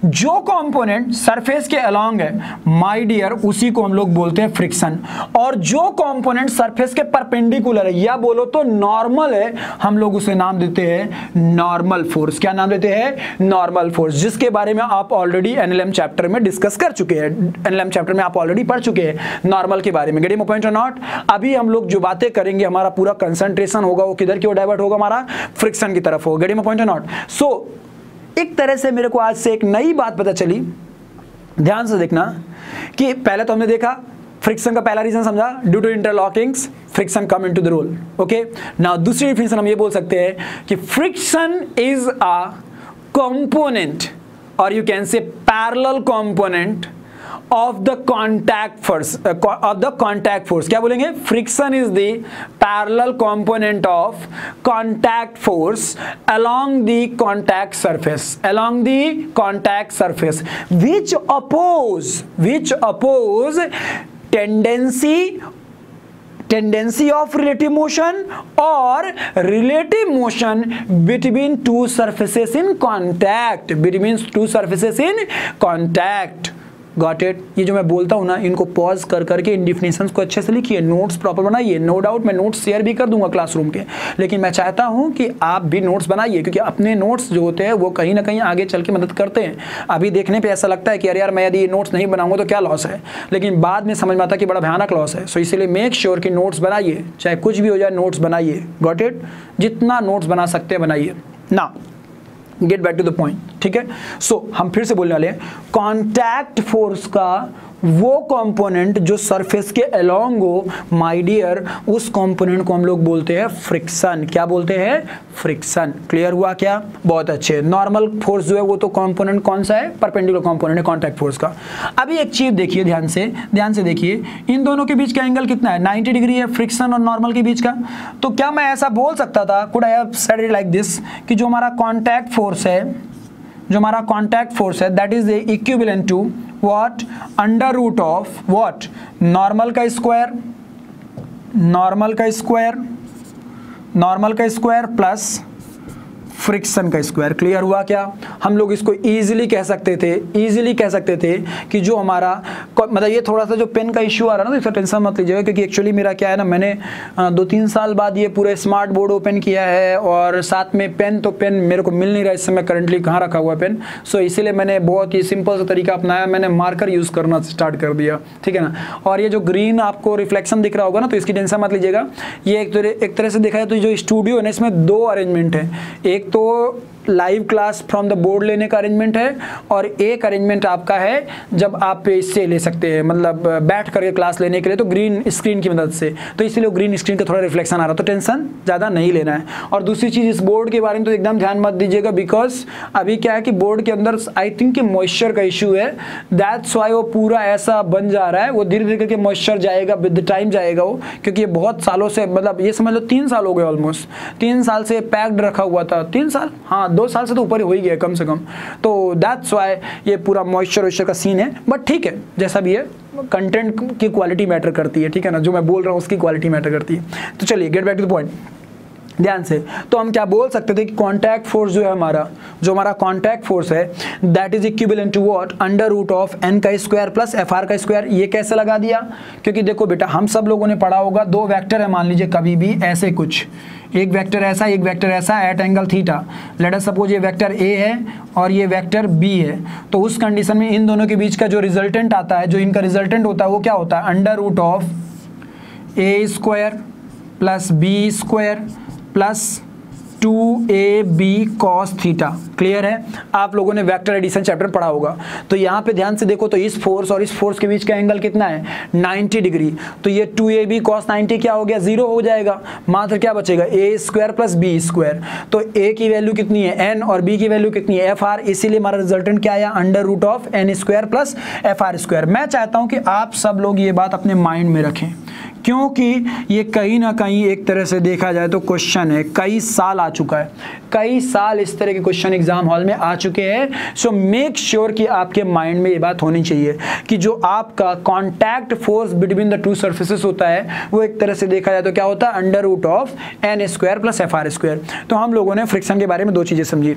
जो कंपोनेंट सरफेस के अलोंग है माय डियर उसी को हम लोग बोलते हैं फ्रिक्शन, और जो कंपोनेंट सरफेस के परपेंडिकुलर है या बोलो तो नॉर्मल है, हम लोग उसे नाम देते हैं नॉर्मल फोर्स। क्या नाम देते हैं? नॉर्मल फोर्स, जिसके बारे में आप ऑलरेडी एनएलएम चैप्टर में डिस्कस कर चुके हैं, एनएलएम चैप्टर में आप ऑलरेडी पढ़ चुके हैं नॉर्मल के बारे में। गेटिंग माय पॉइंट और नॉट? अभी हम लोग जो बातें करेंगे हमारा पूरा कंसंट्रेशन होगा वो किधर की ओर डाइवर्ट होगा? हमारा फ्रिक्शन की तरफ होगा। गेटिंग माय पॉइंट और नॉट? सो एक तरह से मेरे को आज से एक नई बात पता चली, ध्यान से देखना, कि पहले तो हमने देखा फ्रिक्शन का पहला रीजन समझा, due to interlockings friction come into the role. Okay, now दूसरी डेफिनेशन हम ये बोल सकते हैं कि फ्रिक्शन इज अ कंपोनेंट और you can say parallel component of the contact force। क्या बोलेंगे? friction is the parallel component of contact force along the contact surface which oppose tendency of relative motion or relative motion between two surfaces in contact। Got it? ये जो मैं बोलता हूँ ना, इनको pause कर करके इन डिफिनेशंस को अच्छे से लिखिए, नोट्स प्रॉपर बनाइए। नो डाउट मैं नोट्स शेयर भी कर दूंगा क्लासरूम के, लेकिन मैं चाहता हूँ कि आप भी नोट्स बनाइए, क्योंकि अपने नोट्स जो होते हैं वो कहीं ना कहीं आगे चल के मदद करते हैं। अभी देखने पे ऐसा लगता है कि अरे यार मैं यदि ये नोट्स नहीं बनाऊंगा तो क्या लॉस है, लेकिन बाद में समझ में आता है कि बड़ा भयानक लॉस है। सो इसीलिए मेक श्योर कि नोट्स बनाइए, चाहे कुछ भी हो जाए नोट्स बनाइए। Got it? जितना नोट्स बना सकते हैं बनाइए ना। Get back to the point, ठीक है। सो हम फिर से बोलने वाले हैं, कांटेक्ट फोर्स का वो कंपोनेंट जो सरफेस के अलोंग हो माय डियर, उस कंपोनेंट को हम लोग बोलते हैं फ्रिक्शन। क्या बोलते हैं? फ्रिक्शन। क्लियर हुआ क्या? बहुत अच्छे। नॉर्मल फोर्स जो है वो तो कंपोनेंट कौन सा है? परपेंडिकुलर कंपोनेंट है कांटेक्ट फोर्स का। अभी एक चीज देखिए, ध्यान से देखिए, इन दोनों के बीच का एंगल कितना है? 90 डिग्री है, फ्रिक्शन और नॉर्मल के बीच का। तो क्या मैं ऐसा बोल सकता था, could I have said it like this, कि जो हमारा कांटेक्ट फोर्स है that is equivalent to what? Under root of what? Normal का स्क्वायर प्लस फ्रिक्शन का स्क्वायर। क्लियर हुआ क्या? हम लोग इसको इजीली कह सकते थे कि जो हमारा मतलब ये थोड़ा सा जो पेन का इश्यू आ रहा है ना, इसका टेंशन मत लीजिएगा, क्योंकि एक्चुअली मेरा क्या है ना, मैंने 2-3 साल बाद ये पूरे स्मार्ट बोर्ड ओपन किया है और साथ में पेन मेरे को मिल नहीं रहा इस समय करंटली कहाँ रखा हुआ है पेन। सो इसीलिए मैंने बहुत ही सिंपल सा तरीका अपनाया, मैंने मार्कर यूज़ करना स्टार्ट कर दिया, ठीक है ना। और ये जो ग्रीन आपको रिफ्लेक्शन दिख रहा होगा ना, तो इसकी टेंशन मत लीजिएगा। ये एक तरह से देखा जाए तो जो स्टूडियो है ना, इसमें 2 अरेंजमेंट है। एक तो live class from the board लेने का अरेंजमेंट है, और एक अरेंजमेंट आपका है जब आप इससे ले सकते हैं, मतलब बैठ करके क्लास लेने के लिए, तो ग्रीन स्क्रीन की मदद से। तो इसलिए ग्रीन स्क्रीन का थोड़ा रिफ्लेक्शन आ रहा, तो टेंशन ज़्यादा नहीं लेना है। और दूसरी चीज़, इस बोर्ड के बारे में तो एकदम ध्यान मत दीजिएगा, बिकॉज अभी क्या है कि बोर्ड के अंदर आई थिंक कि मॉइस्चर का इशू है, दैट्स वाई वो पूरा ऐसा बन जा रहा है। वो धीरे धीरे करके मॉइस्चर जाएगा, विद द टाइम जाएगा वो, क्योंकि ये बहुत सालों से, मतलब ये समझ लो 3 साल हो गए, ऑलमोस्ट 3 साल से पैक्ड रखा हुआ था। 3 साल, हाँ 2 साल से तो ऊपर हो ही गया कम से कम। तो दैट्स वाई ये पूरा मॉइस्चर का सीन है। बट ठीक है, जैसा भी है, कंटेंट की क्वालिटी मैटर करती है, ठीक है ना। जो मैं बोल रहा हूँ उसकी क्वालिटी मैटर करती है। तो चलिए get back to the point. ध्यान से। तो हम क्या बोल सकते थे कि कांटेक्ट फोर्स जो है हमारा, जो हमारा कांटेक्ट फोर्स है that is equivalent to what, under root of N का स्क्वायर प्लस एफ आर का स्क्वायर। ये कैसे लगा दिया, क्योंकि देखो बेटा हम सब लोगों ने पढ़ा होगा, दो वेक्टर है मान लीजिए कभी भी ऐसे कुछ, एक वेक्टर ऐसा एक वेक्टर ऐसा at angle theta, let us suppose ये वेक्टर ए है और ये वेक्टर बी है। तो उस कंडीशन में इन दोनों के बीच का जो रिजल्टेंट आता है, जो इनका रिजल्टेंट होता है वो क्या होता है, under root of A square plus B square plus 2ab cos theta. Clear है, आप लोगों ने वेक्टर एडिशन चैप्टर पढ़ा होगा। तो यहाँ पे ध्यान से देखो, तो इस फोर्स और इस फोर्स के बीच का एंगल कितना है, 90 डिग्री। तो ये 2ab cos 90 क्या हो गया, 0 हो जाएगा, मात्र क्या बचेगा, a square plus B square. तो a की वैल्यू कितनी है n और b की वैल्यू कितनी है एफ आर, इसीलिए हमारा रिजल्टेंट क्या आया, under root of n square plus F R square. मैं चाहता हूँ कि आप सब लोग ये बात अपने माइंड में रखें, क्योंकि ये कहीं ना कहीं एक तरह से देखा जाए तो क्वेश्चन है, कई साल आ चुका है, कई साल इस तरह के क्वेश्चन एग्जाम हॉल में आ चुके हैं। सो मेक श्योर कि आपके माइंड में ये बात होनी चाहिए कि जो आपका contact force between the two surfaces होता है वो एक तरह से देखा जाए तो क्या होता है, under root of N square plus F R square. तो हम लोगों ने फ्रिक्शन के बारे में दो चीजें समझी।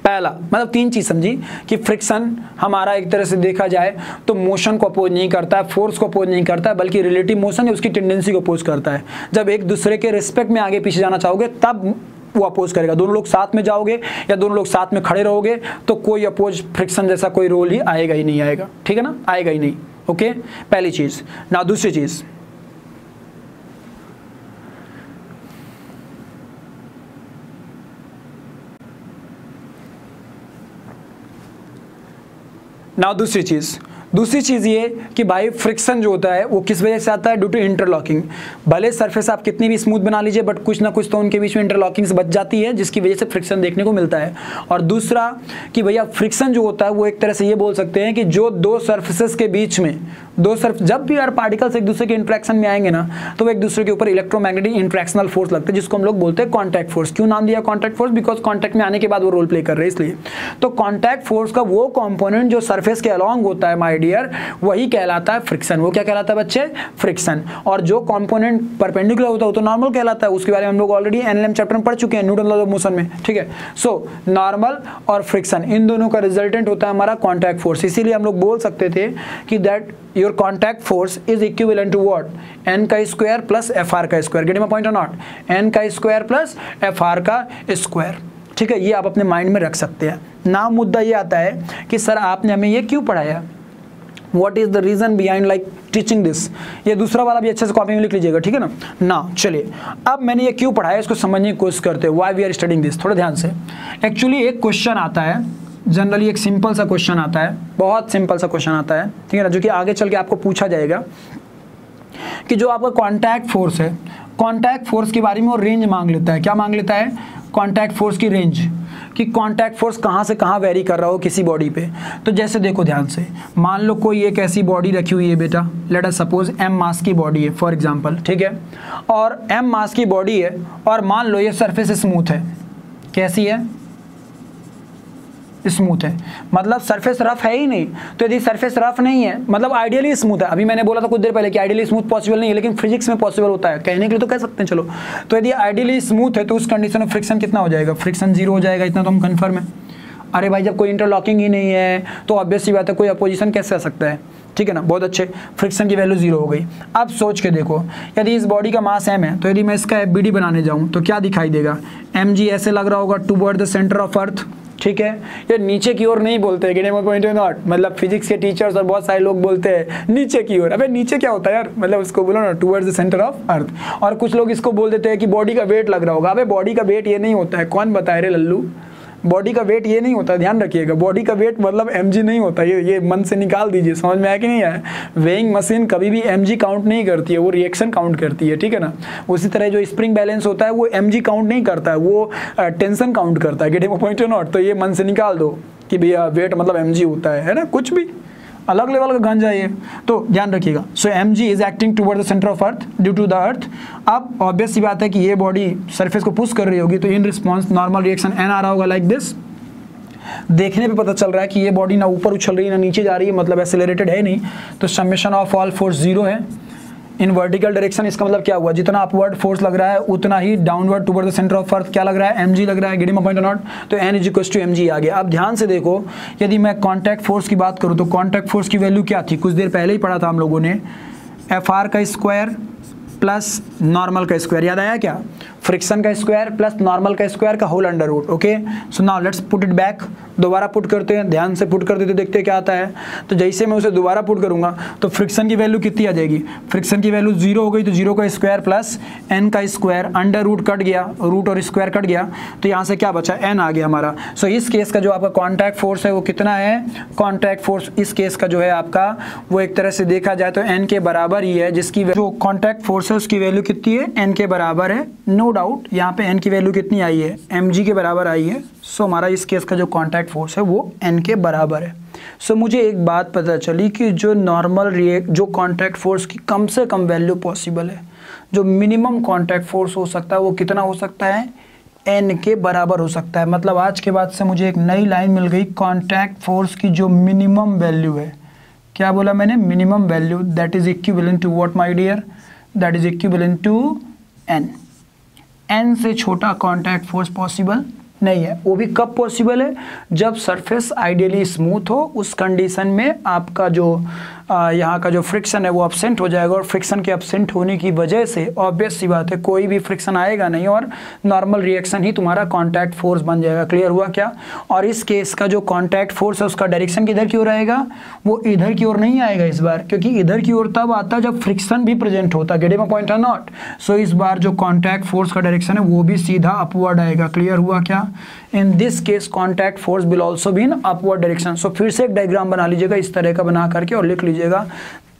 पहला मतलब तीन चीज समझी कि फ्रिक्शन हमारा एक तरह से देखा जाए तो मोशन को अपोज नहीं करता है, फोर्स को अपोज नहीं करता है, बल्कि रिलेटिव मोशन है उसकी टेंडेंसी को अपोज करता है। जब एक दूसरे के रिस्पेक्ट में आगे पीछे जाना चाहोगे तब वो अपोज करेगा। दोनों लोग साथ में जाओगे या दोनों लोग साथ में खड़े रहोगे तो कोई अपोज फ्रिक्शन जैसा कोई रोल ही आएगा ही नहीं, आएगा, ठीक है ना, आएगा ही नहीं। ओके, पहली चीज। ना दूसरी चीज, दूसरी चीज़ ये कि भाई फ्रिक्शन जो होता है वो किस वजह से आता है, ड्यू टू इंटरलॉकिंग। भले सरफेस आप कितनी भी स्मूथ बना लीजिए बट कुछ ना कुछ तो उनके बीच में इंटरलॉकिंग बच जाती है जिसकी वजह से फ्रिक्शन देखने को मिलता है। और दूसरा कि भैया फ्रिक्शन जो होता है वो एक तरह से ये बोल सकते हैं कि जो दो सर्फेसेस के बीच में जब भी यार पार्टिकल्स एक दूसरे के इंट्रैक्शन में आएंगे ना तो वो एक दूसरे के ऊपर इलेक्ट्रोमैग्नेटिक इंट्रैक्शनल फोर्स लगता है जिसको हम लोग बोलते हैं कॉन्टैक्ट फोर्स। क्यों नाम दिया कॉन्टैक्ट फोर्स, बिकॉज कॉन्टैक्ट में आने के बाद वो रोल प्ले कर रहे हैं इसलिए। तो कॉन्टैक्ट फोर्स का वो कंपोनेंट जो सरफेस के अलॉन्ग होता है माय डियर वही कहलाता है फ्रिक्शन। वो क्या कहलाता है बच्चे, फ्रिक्शन। और जो कंपोनेंट परपेंडिकुलर होता है वो तो नॉर्मल कहलाता है, उसके बारे में हम लोग ऑलरेडी एनएलएम चैप्टर में पढ़ चुके हैं, न्यूटन लॉ ऑफ मोशन में, ठीक है। सो नॉर्मल और फ्रिक्शन इन दोनों का रिजल्टेंट होता है हमारा कॉन्टैक्ट फोर्स। इसीलिए हम लोग बोल सकते थे कि that your contact force is equivalent to what, N का स्क्वायर प्लस एफ आर का स्क्वायर। गेट माय पॉइंट और नॉट, एन का स्क्वायर प्लस एफ आर का स्क्वायर, ठीक है। ये आप अपने माइंड में रख सकते हैं। नाउ मुद्दा ये आता है कि सर आपने हमें ये क्यों पढ़ाया, What is the reason behind like teaching this? ये दूसरा वाला भी अच्छे से कॉपी में लिख लीजिएगा, ठीक है ना। ना चलिए अब मैंने ये क्यों पढ़ाया इसको समझने की कोशिश करते हैं। Why we are studying this, थोड़ा ध्यान से। एक्चुअली एक क्वेश्चन आता है जनरली, एक सिंपल सा क्वेश्चन आता है, बहुत सिंपल सा क्वेश्चन आता है, ठीक है ना, जो कि आगे चल के आपको पूछा जाएगा कि जो आपका कॉन्टैक्ट फोर्स है, कॉन्टैक्ट फोर्स के बारे में वो रेंज मांग लेता है। क्या मांग लेता है, कॉन्टैक्ट फोर्स की रेंज, कि कॉन्टैक्ट फोर्स कहाँ से कहाँ वेरी कर रहा हो किसी बॉडी पे। तो जैसे देखो ध्यान से, मान लो कोई एक ऐसी बॉडी रखी हुई है बेटा, लेट अस सपोज m मास की बॉडी है फॉर एग्जांपल, ठीक है, और m मास की बॉडी है और मान लो ये सरफेस स्मूथ है। कैसी है, स्मूथ है, मतलब सरफेस रफ है ही नहीं। तो यदि सरफेस रफ नहीं है मतलब आइडियली स्मूथ है, अभी मैंने बोला था कुछ देर पहले कि आइडियली स्मूथ पॉसिबल नहीं है लेकिन फिजिक्स में पॉसिबल होता है, कहने के लिए तो कह सकते हैं चलो। तो यदि आइडियली स्मूथ है तो उस कंडीशन में फ्रिक्शन कितना हो जाएगा, फ्रिक्शन 0 हो जाएगा, इतना तो हम कन्फर्म है। अरे भाई जब कोई इंटरलॉकिंग ही नहीं है तो ऑब्वियस सी बात है कोई अपोजिशन कैसे आ सकता है, ठीक है ना, बहुत अच्छे। फ्रिक्शन की वैल्यू 0 हो गई। अब सोच के देखो, यदि इस बॉडी का मास m है तो यदि मैं इसका FBD बनाने जाऊँ तो क्या दिखाई देगा, mg ऐसे लग रहा होगा टुवर्ड द सेंटर ऑफ अर्थ, ठीक है। ये नीचे की ओर नहीं बोलते हैं, पॉइंट नॉट, मतलब फिजिक्स के टीचर्स और बहुत सारे लोग बोलते हैं नीचे की ओर। अबे नीचे क्या होता है यार, मतलब उसको बोलो ना टुवर्ड्स द सेंटर ऑफ अर्थ। और कुछ लोग इसको बोल देते हैं कि बॉडी का वेट लग रहा होगा। अबे बॉडी का वेट ये नहीं होता है, कौन बताए रे लल्लू, बॉडी का वेट ये नहीं होता, ध्यान रखिएगा। बॉडी का वेट मतलब mg नहीं होता, ये मन से निकाल दीजिए, समझ में आया कि नहीं आया। वेइंग मशीन कभी भी mg काउंट नहीं करती है, वो रिएक्शन काउंट करती है, ठीक है ना। उसी तरह जो स्प्रिंग बैलेंस होता है वो mg काउंट नहीं करता है, वो टेंशन काउंट करता है। गेटिंग पॉइंट और नॉट, तो ये मन से निकाल दो कि भैया वेट मतलब mg होता है ना, कुछ भी अलग लेवल का गंजा है ये, तो ध्यान रखिएगा। सो mg is acting toward the centre of earth due to the earth. अब ऑब्वियस सी बात है कि ये बॉडी सरफेस को पुश कर रही होगी तो in response normal reaction n आ रहा होगा लाइक दिस। देखने पे पता चल रहा है कि ये बॉडी ना ऊपर उछल रही है ना नीचे जा रही है, मतलब एक्सेलरेटेड है नहीं, तो समेशन ऑफ ऑल फोर्स 0 है। इन वर्टिकल डायरेक्शन, इसका मतलब क्या हुआ, जितना अपवर्ड फोर्स लग रहा है उतना ही downward toward the centre of earth क्या लग रहा है, mg लग रहा है, गेटिंग माय पॉइंट और नॉट। तो n is equal to mg आ गया। अब ध्यान से देखो, यदि मैं कॉन्टैक्ट फोर्स की बात करूँ तो कॉन्टैक्ट फोर्स की वैल्यू क्या थी, कुछ देर पहले ही पढ़ा था हम लोगों ने, Fr का स्क्वायर प्लस नॉर्मल का स्क्वायर, याद आया क्या, फ्रिक्शन का स्क्वायर प्लस नॉर्मल का स्क्वायर का whole under root. Okay, so now let's put it back, दोबारा पुट करते हैं, ध्यान से पुट करते तो देखते क्या आता है। तो जैसे मैं उसे दोबारा पुट करूंगा तो फ्रिक्शन की वैल्यू कितनी आ जाएगी, फ्रिक्शन की वैल्यू 0 हो गई, तो 0 का स्क्वायर प्लस n का स्क्वायर, अंडर रूट कट गया, रूट और स्क्वायर कट गया, तो यहाँ से क्या बचा, n आ गया हमारा। सो इस केस का जो आपका कॉन्टैक्ट फोर्स है वो कितना है, कॉन्टैक्ट फोर्स इस केस का जो है आपका वो एक तरह से देखा जाए तो n के बराबर ही है, जिसकी जो कॉन्टैक्ट फोर्स है उसकी वैल्यू कितनी है, n के बराबर है। नो डाउट यहाँ पे n की वैल्यू कितनी आई है, mg के बराबर आई है। सो हमारा इस केस का जो कॉन्टैक्ट फोर्स है वो n के बराबर है। सो मुझे एक बात पता चली कि जो नॉर्मल जो कॉन्टैक्ट फोर्स की कम से कम वैल्यू पॉसिबल है, जो मिनिमम कॉन्टैक्ट फोर्स हो सकता है वो कितना हो सकता है, n के बराबर हो सकता है। मतलब आज के बाद से मुझे एक नई लाइन मिल गई, कॉन्टैक्ट फोर्स की जो मिनिमम वैल्यू है, क्या बोला मैंने, minimum value, that is equivalent to what my dear, that is equivalent to n। n से छोटा कॉन्टैक्ट फोर्स पॉसिबल नहीं है। वो भी कब पॉसिबल है, जब सरफेस आइडियली स्मूथ हो, उस कंडीशन में आपका जो यहाँ का जो फ्रिक्शन है वो एब्सेंट हो जाएगा, और फ्रिक्शन के एब्सेंट होने की वजह से ऑब्वियस सी बात है कोई भी फ्रिक्शन आएगा नहीं और नॉर्मल रिएक्शन ही तुम्हारा कॉन्टैक्ट फोर्स बन जाएगा। क्लियर हुआ क्या। और इस केस का जो कॉन्टैक्ट फोर्स है उसका डायरेक्शन किधर की ओर आएगा, वो इधर की ओर नहीं आएगा इस बार, क्योंकि इधर की ओर तब आता जब फ्रिक्शन भी प्रेजेंट होता, गेटिंग माय पॉइंट और नॉट। सो इस बार जो कॉन्टैक्ट फोर्स का डायरेक्शन है वो भी सीधा अपवर्ड आएगा। क्लियर हुआ क्या। In this case contact force will also be in upward direction. So फिर से एक डायग्राम बना लीजिएगा इस तरह का बना करके और लिख लीजिएगा,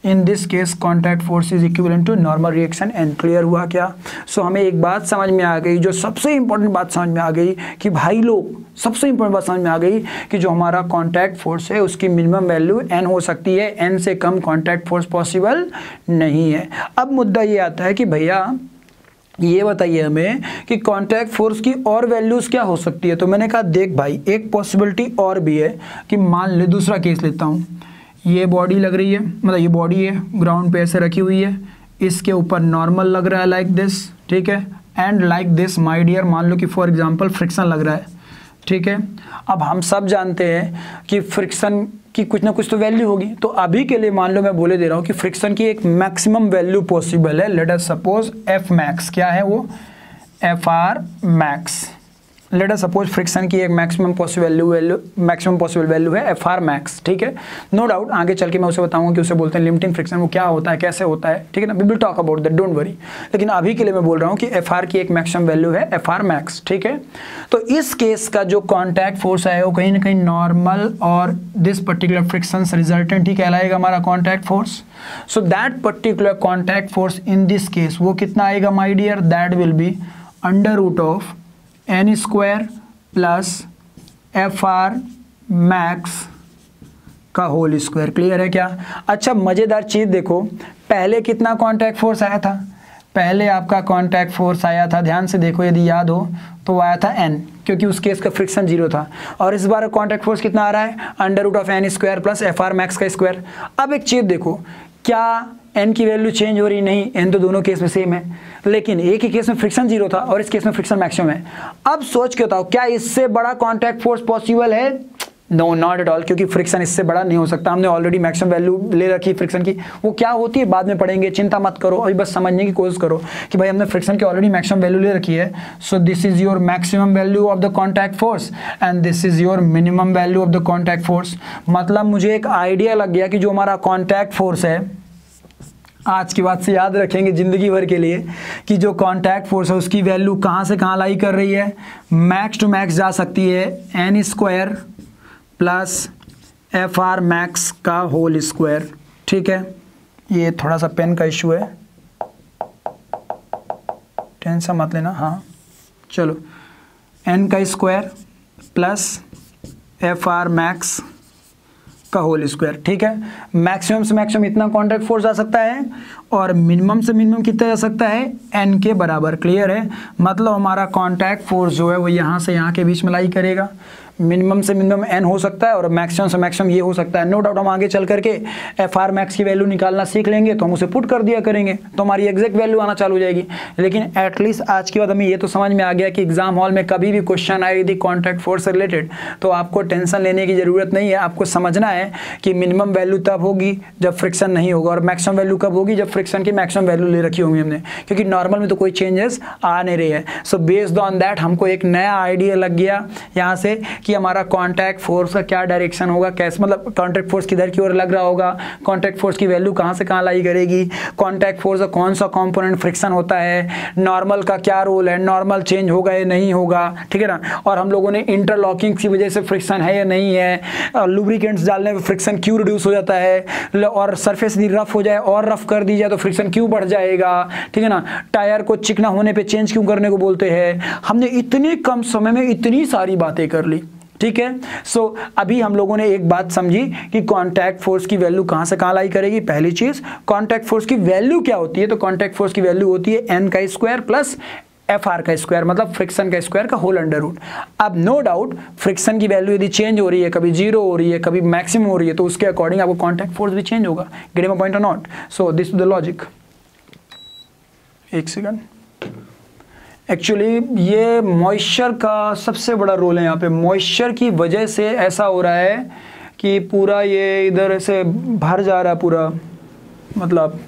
in this case contact force is equivalent to normal reaction and. Clear हुआ क्या। सो हमें एक बात समझ में आ गई, जो सबसे इंपॉर्टेंट बात समझ में आ गई कि भाई लोग, सबसे इंपॉर्टेंट बात समझ में आ गई कि जो हमारा कॉन्टैक्ट फोर्स है उसकी मिनिमम वैल्यू n हो सकती है, n से कम कॉन्टैक्ट फोर्स पॉसिबल नहीं है। अब मुद्दा ये आता है कि भैया ये बताइए हमें कि कॉन्टैक्ट फोर्स की और वैल्यूज़ क्या हो सकती है। तो मैंने कहा देख भाई, एक पॉसिबिलिटी और भी है कि मान ले, दूसरा केस लेता हूँ, ये बॉडी लग रही है, मतलब ये बॉडी है, ग्राउंड पे ऐसे रखी हुई है, इसके ऊपर नॉर्मल लग रहा है लाइक दिस, ठीक है, and like this my dear, मान लो कि फॉर एग्जांपल फ्रिक्शन लग रहा है, ठीक है। अब हम सब जानते हैं कि फ्रिक्शन की कुछ ना कुछ तो वैल्यू होगी, तो अभी के लिए मान लो मैं बोले दे रहा हूँ कि फ्रिक्शन की एक मैक्सिमम वैल्यू पॉसिबल है। Let us suppose F max, क्या है वो, F R max. Late us suppose friction की एक मैक्सिमम पॉसिबल वैल्यू है एफ आर मैक्स, ठीक है। नो डाउट आगे चल के मैं उसे बताऊंगा कि उसे बोलते हैं लिमिटिंग फ्रिक्शन, वो क्या होता है, कैसे होता है, ठीक है ना, we will talk about that, don't worry. लेकिन अभी के लिए मैं बोल रहा हूँ कि एफ आर की एक मैक्सिमम वैल्यू है एफ आर मैक्स, ठीक है। तो इस केस का जो कॉन्टैक्ट फोर्स है वो कहीं ना कहीं नॉर्मल और दिस पर्टिकुलर फ्रिक्शन रिजल्टेंट ही कहलाएगा हमारा contact force. So that particular contact force in this case वो कितना आएगा my dear, that will be under root of n square plus F R max का होल स्क्वायर। क्लियर है क्या। अच्छा मज़ेदार चीज़ देखो, पहले कितना कॉन्टैक्ट फोर्स आया था, पहले आपका कॉन्टैक्ट फोर्स आया था, ध्यान से देखो यदि याद हो तो आया था n, क्योंकि उस केस का फ्रिक्शन 0 था। और इस बार कॉन्टैक्ट फोर्स कितना आ रहा है, under root of n square plus F R max का स्क्वायर। अब एक चीज़ देखो, क्या n की वैल्यू चेंज हो रही, नहीं, n तो दोनों केस में सेम है, लेकिन एक ही केस में फ्रिक्शन 0 था और इस केस में फ्रिक्शन मैक्सिमम है। अब सोच के बताओ क्या इससे बड़ा कॉन्टैक्ट फोर्स पॉसिबल है, नो नॉट एट ऑल, क्योंकि फ्रिक्शन इससे बड़ा नहीं हो सकता। हमने ऑलरेडी मैक्सिमम वैल्यू ले रखी है फ्रिक्शन की, वो क्या होती है बाद में पढ़ेंगे, चिंता मत करो, अभी बस समझने की कोशिश करो कि भाई हमने फ्रिक्शन की ऑलरेडी मैक्सिमम वैल्यू ले रखी है। So this is your maximum value of the contact force and this is your minimum value of the contact force. मतलब मुझे एक आइडिया लग गया कि जो हमारा कॉन्टैक्ट फोर्स है, आज की बात से याद रखेंगे ज़िंदगी भर के लिए, कि जो कॉन्टैक्ट फोर्स है उसकी वैल्यू कहाँ से कहाँ लाई कर रही है, मैक्स टू मैक्स जा सकती है n square plus F R max का होल स्क्वायर, ठीक है। ये थोड़ा सा पेन का इशू है, टेंशन मत लेना, हाँ चलो, n का square plus F R max का होल स्क्वायर, ठीक है। मैक्सिमम से मैक्सिमम इतना कॉन्टैक्ट फोर्स आ सकता है और मिनिमम से मिनिमम कितना जा सकता है, n के बराबर। क्लियर है। मतलब हमारा कॉन्टैक्ट फोर्स जो है वो यहाँ से यहाँ के बीच में लाई करेगा। मिनिमम से मिनिमम n हो सकता है और मैक्सिमम से मैक्सिमम ये हो सकता है। नो डाउट हम आगे चल करके FR मैक्स की वैल्यू निकालना सीख लेंगे तो हम उसे पुट कर दिया करेंगे तो हमारी एग्जैक्ट वैल्यू आना चालू हो जाएगी। लेकिन एटलीस्ट आज के बाद हमें ये तो समझ में आ गया कि एग्जाम हॉल में कभी भी क्वेश्चन आए यदि कॉन्टैक्ट फोर्स से रिलेटेड तो आपको टेंशन लेने की जरूरत नहीं है। आपको समझना है कि मिनिमम वैल्यू तब होगी जब फ्रिक्शन नहीं होगा और मैक्सिमम वैल्यू कब होगी जब फ्रिक्शन की मैक्सिमम वैल्यू ले रखी होंगी हमने, क्योंकि नॉर्मल में तो कोई चेंजेस आ नहीं रही है। सो बेस्ड ऑन दैट हमको एक नया आइडिया लग गया यहाँ से कि हमारा कॉन्टैक्ट फोर्स का क्या डायरेक्शन होगा, कैसे मतलब कॉन्टैक्ट फोर्स किधर की ओर लग रहा होगा, कॉन्टैक्ट फोर्स की वैल्यू कहाँ से कहाँ लाई करेगी, कॉन्टैक्ट फोर्स का कौन सा कंपोनेंट फ्रिक्शन होता है, नॉर्मल का क्या रोल है, नॉर्मल चेंज होगा या नहीं होगा, ठीक है ना। और हम लोगों ने इंटरलॉकिंग की वजह से फ्रिक्शन है या नहीं है, लुब्रिकेंट्स डालने में फ्रिक्शन क्यों रिड्यूस हो जाता है, और सरफेस यदि रफ हो जाए और रफ कर दी जाए तो फ्रिक्शन क्यों बढ़ जाएगा, ठीक है ना। टायर को चिकना होने पे चेंज क्यों करने को बोलते हैं। हमने इतने कम समय में इतनी सारी बातें कर ली, ठीक है। सो अभी हम लोगों ने एक बात समझी कि कॉन्टैक्ट फोर्स की वैल्यू कहां से कहां लाई करेगी। पहली चीज कॉन्टैक्ट फोर्स की वैल्यू क्या होती है, तो कॉन्टैक्ट फोर्स की वैल्यू होती है n का स्क्वायर प्लस FR का स्क्वायर, मतलब फ्रिक्शन का स्क्वायर का होल अंडर रूट। अब नो डाउट फ्रिक्शन की वैल्यू यदि चेंज हो रही है, कभी 0 हो रही है, कभी मैक्सिमम हो रही है, तो उसके अकॉर्डिंग आपको कॉन्टैक्ट फोर्स भी चेंज होगा। गेट माय पॉइंट और not. So this is the logic. एक सेकंड, एक्चुअली ये मॉइस्चर का सबसे बड़ा रोल है यहाँ पे। मॉइस्चर की वजह से ऐसा हो रहा है कि पूरा ये इधर से भर जा रहा है पूरा, मतलब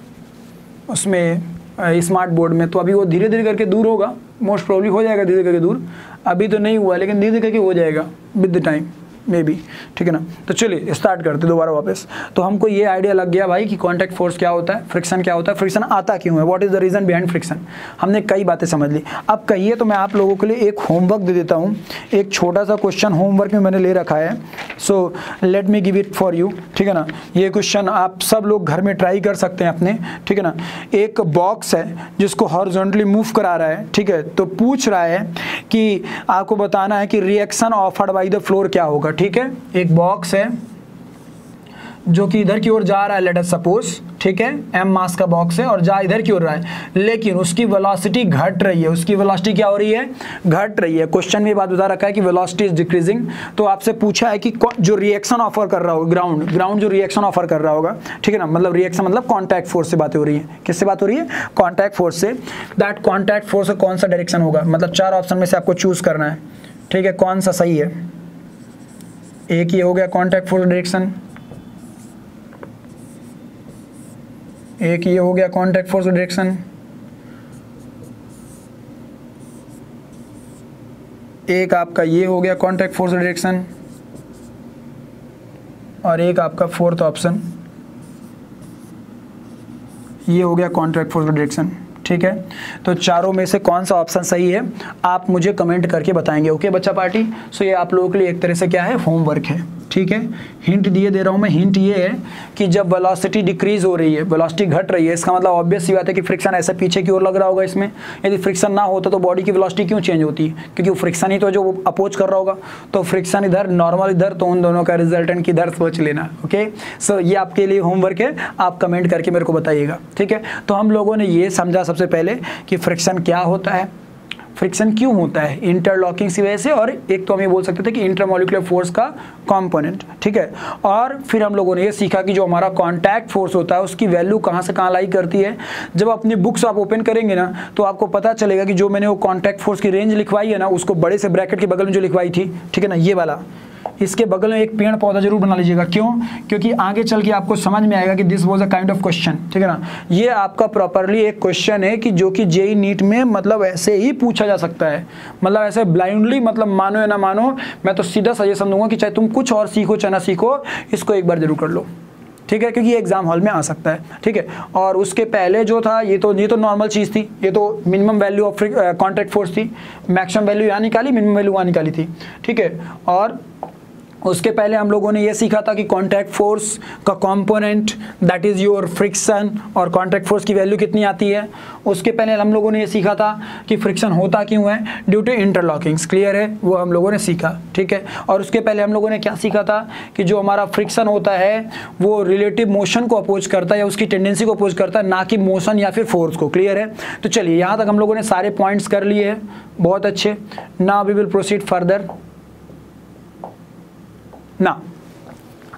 उसमें स्मार्ट बोर्ड में। तो अभी वो धीरे धीरे करके दूर होगा, मोस्ट प्रोबब्ली हो जाएगा धीरे करके दूर। अभी तो नहीं हुआ लेकिन धीरे धीरे करके हो जाएगा with the time may be, ठीक है ना। तो चलिए स्टार्ट करते दोबारा वापस। तो हमको ये आइडिया लग गया भाई कि कॉन्टैक्ट फोर्स क्या होता है, फ्रिक्शन क्या होता है, फ्रिक्शन आता क्यों है, what is the reason behind friction. हमने कई बातें समझ ली। अब कहिए तो मैं आप लोगों के लिए एक होमवर्क दे देता हूँ। एक छोटा सा क्वेश्चन होमवर्क में मैंने ले रखा है, so let me give it for you, ठीक है ना। ये क्वेश्चन आप सब लोग घर में ट्राई कर सकते हैं अपने, ठीक है ना। एक बॉक्स है जिसको हॉरिजॉन्टली मूव करा रहा है, ठीक है। तो पूछ रहा है कि आपको बताना है कि reaction offered by the floor क्या होगा, ठीक है। एक बॉक्स है जो कि इधर की ओर जा रहा है, लेट अस सपोज, ठीक है। m मास का बॉक्स है और जा इधर की ओर रहा है, लेकिन उसकी वेलोसिटी घट रही है। उसकी वेलोसिटी क्या हो रही है, घट रही है। क्वेश्चन में बात बता रखा है कि वेलोसिटी इज डिक्रीजिंग। तो आपसे पूछा है कि जो रिएक्शन ऑफर कर रहा होगा, ग्राउंड जो रिएक्शन ऑफर कर रहा होगा, ठीक है ना। मतलब रिएक्शन मतलब कॉन्टैक्ट फोर्स से बातें हो रही है। किससे बात हो रही है, कॉन्टैक्ट फोर्स से। दैट कॉन्टैक्ट फोर्स का कौन सा डायरेक्शन होगा, मतलब 4 ऑप्शन में से आपको चूज करना है, ठीक है। कौन सा सही है, एक ये हो गया कॉन्टैक्ट फोर्स डायरेक्शन, एक ये हो गया कॉन्टैक्ट फोर्स डायरेक्शन, एक आपका ये हो गया कॉन्टैक्ट फोर्स डायरेक्शन, और एक आपका फोर्थ ऑप्शन ये हो गया कॉन्टैक्ट फोर्स डायरेक्शन, ठीक है। तो चारों में से कौन सा ऑप्शन सही है आप मुझे कमेंट करके बताएंगे। ओके बच्चा पार्टी। सो ये आप लोगों के लिए एक तरह से क्या है, होमवर्क है, ठीक है। हिंट दिए दे रहा हूं मैं। हिंट ये है कि जब वेलोसिटी डिक्रीज हो रही है, वेलोसिटी घट रही है, इसका मतलब ऑब्वियस सी बात है कि फ्रिक्शन ऐसे पीछे की ओर लग रहा होगा इसमें। यदि फ्रिक्शन ना होता तो बॉडी की वेलोसिटी क्यों चेंज होती है, क्योंकि वो फ्रिक्शन ही तो जो अपोज कर रहा होगा। तो फ्रिक्शन इधर, नॉर्मल इधर, तो उन दोनों का रिजल्टेंट किधर सोच लेना। ओके, सो ये आपके लिए होमवर्क है, आप कमेंट करके मेरे को बताइएगा, ठीक है। तो हम लोगों ने ये समझा सबसे पहले कि फ्रिक्शन क्या होता है, फ्रिक्शन क्यों होता है, इंटरलॉकिंग की वजह से, और एक तो हम ये बोल सकते थे कि इंटरमॉलिक्यूलर फोर्स का कंपोनेंट, ठीक है। और फिर हम लोगों ने ये सीखा कि जो हमारा कॉन्टैक्ट फोर्स होता है उसकी वैल्यू कहाँ से कहाँ लाई करती है। जब अपनी बुक्स आप ओपन करेंगे ना तो आपको पता चलेगा कि जो मैंने वो कॉन्टैक्ट फोर्स की रेंज लिखवाई है ना, उसको बड़े से ब्रैकेट के बगल में जो लिखवाई थी, ठीक है ना, ये वाला, इसके बगल में एक पेड़ पौधा जरूर बना लीजिएगा। क्यों, क्योंकि आगे चल के आपको समझ में आएगा कि this was a kind of question, ठीक है ना। ये आपका प्रॉपरली एक क्वेश्चन है कि जो कि जेईई नीट में मतलब ऐसे ही पूछा जा सकता है, मतलब ऐसे ब्लाइंडली, मतलब मानो या ना मानो, मैं तो सीधा सजेशन दूंगा कि चाहे तुम कुछ और सीखो चाहे ना सीखो, इसको एक बार जरूर कर लो, ठीक है, क्योंकि ये एग्जाम हॉल में आ सकता है, ठीक है। और उसके पहले जो था ये तो नॉर्मल चीज़ थी, ये तो minimum value of contact force थी, मैक्सिमम वैल्यू यहाँ निकाली, मिनिमम वैल्यू वहाँ निकाली थी, ठीक है। और उसके पहले हम लोगों ने ये सीखा था कि कॉन्टैक्ट फोर्स का component that is your friction, और कॉन्टैक्ट फोर्स की वैल्यू कितनी आती है। उसके पहले हम लोगों ने ये सीखा था कि फ्रिक्शन होता क्यों है, ड्यू टू इंटरलॉकिंग्स, क्लियर है, वो हम लोगों ने सीखा, ठीक है। और उसके पहले हम लोगों ने क्या सीखा था कि जो हमारा फ्रिक्शन होता है वो रिलेटिव मोशन को अपोज करता है या उसकी टेंडेंसी को अपोज करता है, ना कि मोशन या फिर फोर्स को, क्लियर है। तो चलिए यहाँ तक हम लोगों ने सारे पॉइंट्स कर लिए हैं, बहुत अच्छे। Now we will proceed further. ना।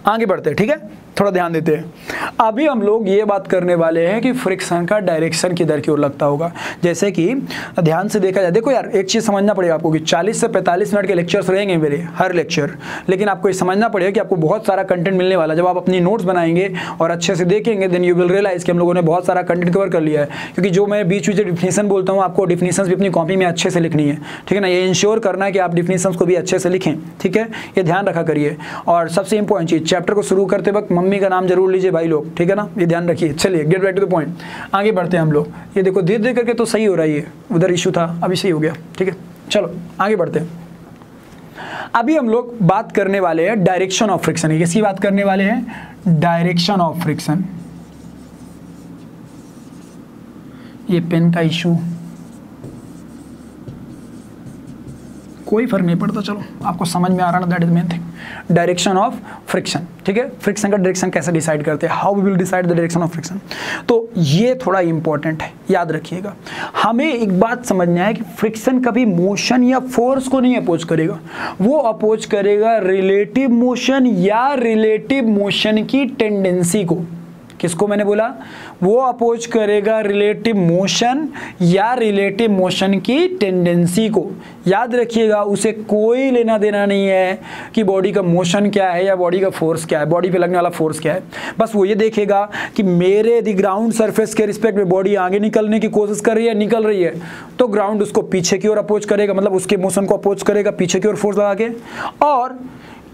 आगे बढ़ते हैं, ठीक है, थोड़ा ध्यान देते हैं। अभी हम लोग ये बात करने वाले हैं कि फ्रिक्शन का डायरेक्शन किधर की ओर लगता होगा। जैसे कि ध्यान से देखा जाए, देखो यार एक चीज़ समझना पड़ेगा आपको कि 40 से 45 मिनट के लेक्चर्स रहेंगे मेरे हर लेक्चर, लेकिन आपको ये समझना पड़ेगा कि आपको बहुत सारा कंटेंट मिलने वाला है। जब आप अपनी नोट्स बनाएंगे और अच्छे से देखेंगे देन यू विल रियलाइज कि हम लोगों ने बहुत सारा कंटेंट कवर कर लिया है। क्योंकि जो मैं बीच बीच डिफिनेशन बोलता हूँ, आपको डिफिनेशन भी अपनी कॉपी में अच्छे से लिखनी है, ठीक है ना। ये इंश्योर करना है कि आप डिफिनेशन को भी अच्छे से लिखें, ठीक है, ये ध्यान रखा करिए। और सबसे इंपॉर्टेंट चीज़, चैप्टर को शुरू करते वक्त मम्मी का नाम जरूर लीजिए भाई लोग, ठीक है ना, ये ध्यान रखिए। चलिए get back to the point, आगे बढ़ते हैं हम लोग। ये देखो धीरे धीरे करके तो सही हो रहा है, ये उधर इशू था अभी सही हो गया, ठीक है। चलो आगे बढ़ते हैं। अभी हम लोग बात करने वाले हैं डायरेक्शन ऑफ फ्रिक्शन। किसकी बात करने वाले हैं? Direction of friction. ये पेन का इशू कोई फर्क नहीं पड़ता, चलो आपको समझ में आ रहा ना, that is main thing. Direction of friction, ठीक है। फ्रिक्शन का डायरेक्शन कैसे डिसाइड करते हैं, how we will decide the direction of friction. तो ये थोड़ा इंपॉर्टेंट है, याद रखिएगा। हमें एक बात समझना है कि फ्रिक्शन कभी मोशन या फोर्स को नहीं अपोज करेगा, वो अपोज करेगा रिलेटिव मोशन या रिलेटिव मोशन की टेंडेंसी को। किसको मैंने बोला? वो अपोज करेगा रिलेटिव मोशन या रिलेटिव मोशन की टेंडेंसी को। याद रखिएगा, उसे कोई लेना देना नहीं है कि बॉडी का मोशन क्या है या बॉडी का फोर्स क्या है, बॉडी पे लगने वाला फोर्स क्या है। बस वो ये देखेगा कि मेरे यदि ग्राउंड सरफेस के रिस्पेक्ट में बॉडी आगे निकलने की कोशिश कर रही है, निकल रही है, तो ग्राउंड उसको पीछे की ओर अपोज करेगा, मतलब उसके मोशन को अपोज करेगा पीछे की ओर फोर्स लगा के। और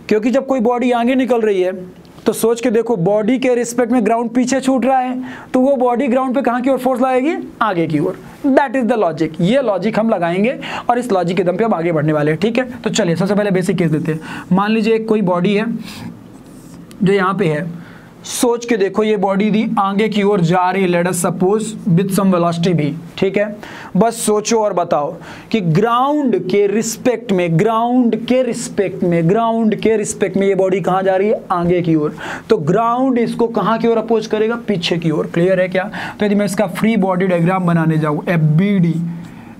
क्योंकि जब कोई बॉडी आगे निकल रही है तो सोच के देखो, बॉडी के रिस्पेक्ट में ग्राउंड पीछे छूट रहा है, तो वो बॉडी ग्राउंड पे कहाँ की ओर फोर्स लगाएगी? आगे की ओर। That is the logic. ये लॉजिक हम लगाएंगे और इस लॉजिक के दम पे हम आगे बढ़ने वाले हैं, ठीक है। तो चलिए सबसे पहले बेसिक केस देते हैं। मान लीजिए कोई बॉडी है जो यहाँ पे है, सोच के देखो ये बॉडी दी आगे की ओर जा रही है, let us suppose with some velocity भी, ठीक है। बस सोचो और बताओ कि ग्राउंड के रिस्पेक्ट में, ग्राउंड के रिस्पेक्ट में ये बॉडी कहाँ जा रही है? आगे की ओर। तो ग्राउंड इसको कहाँ की ओर अपोज करेगा? पीछे की ओर। क्लियर है क्या? तो यदि मैं इसका फ्री बॉडी डायग्राम बनाने जाऊँ,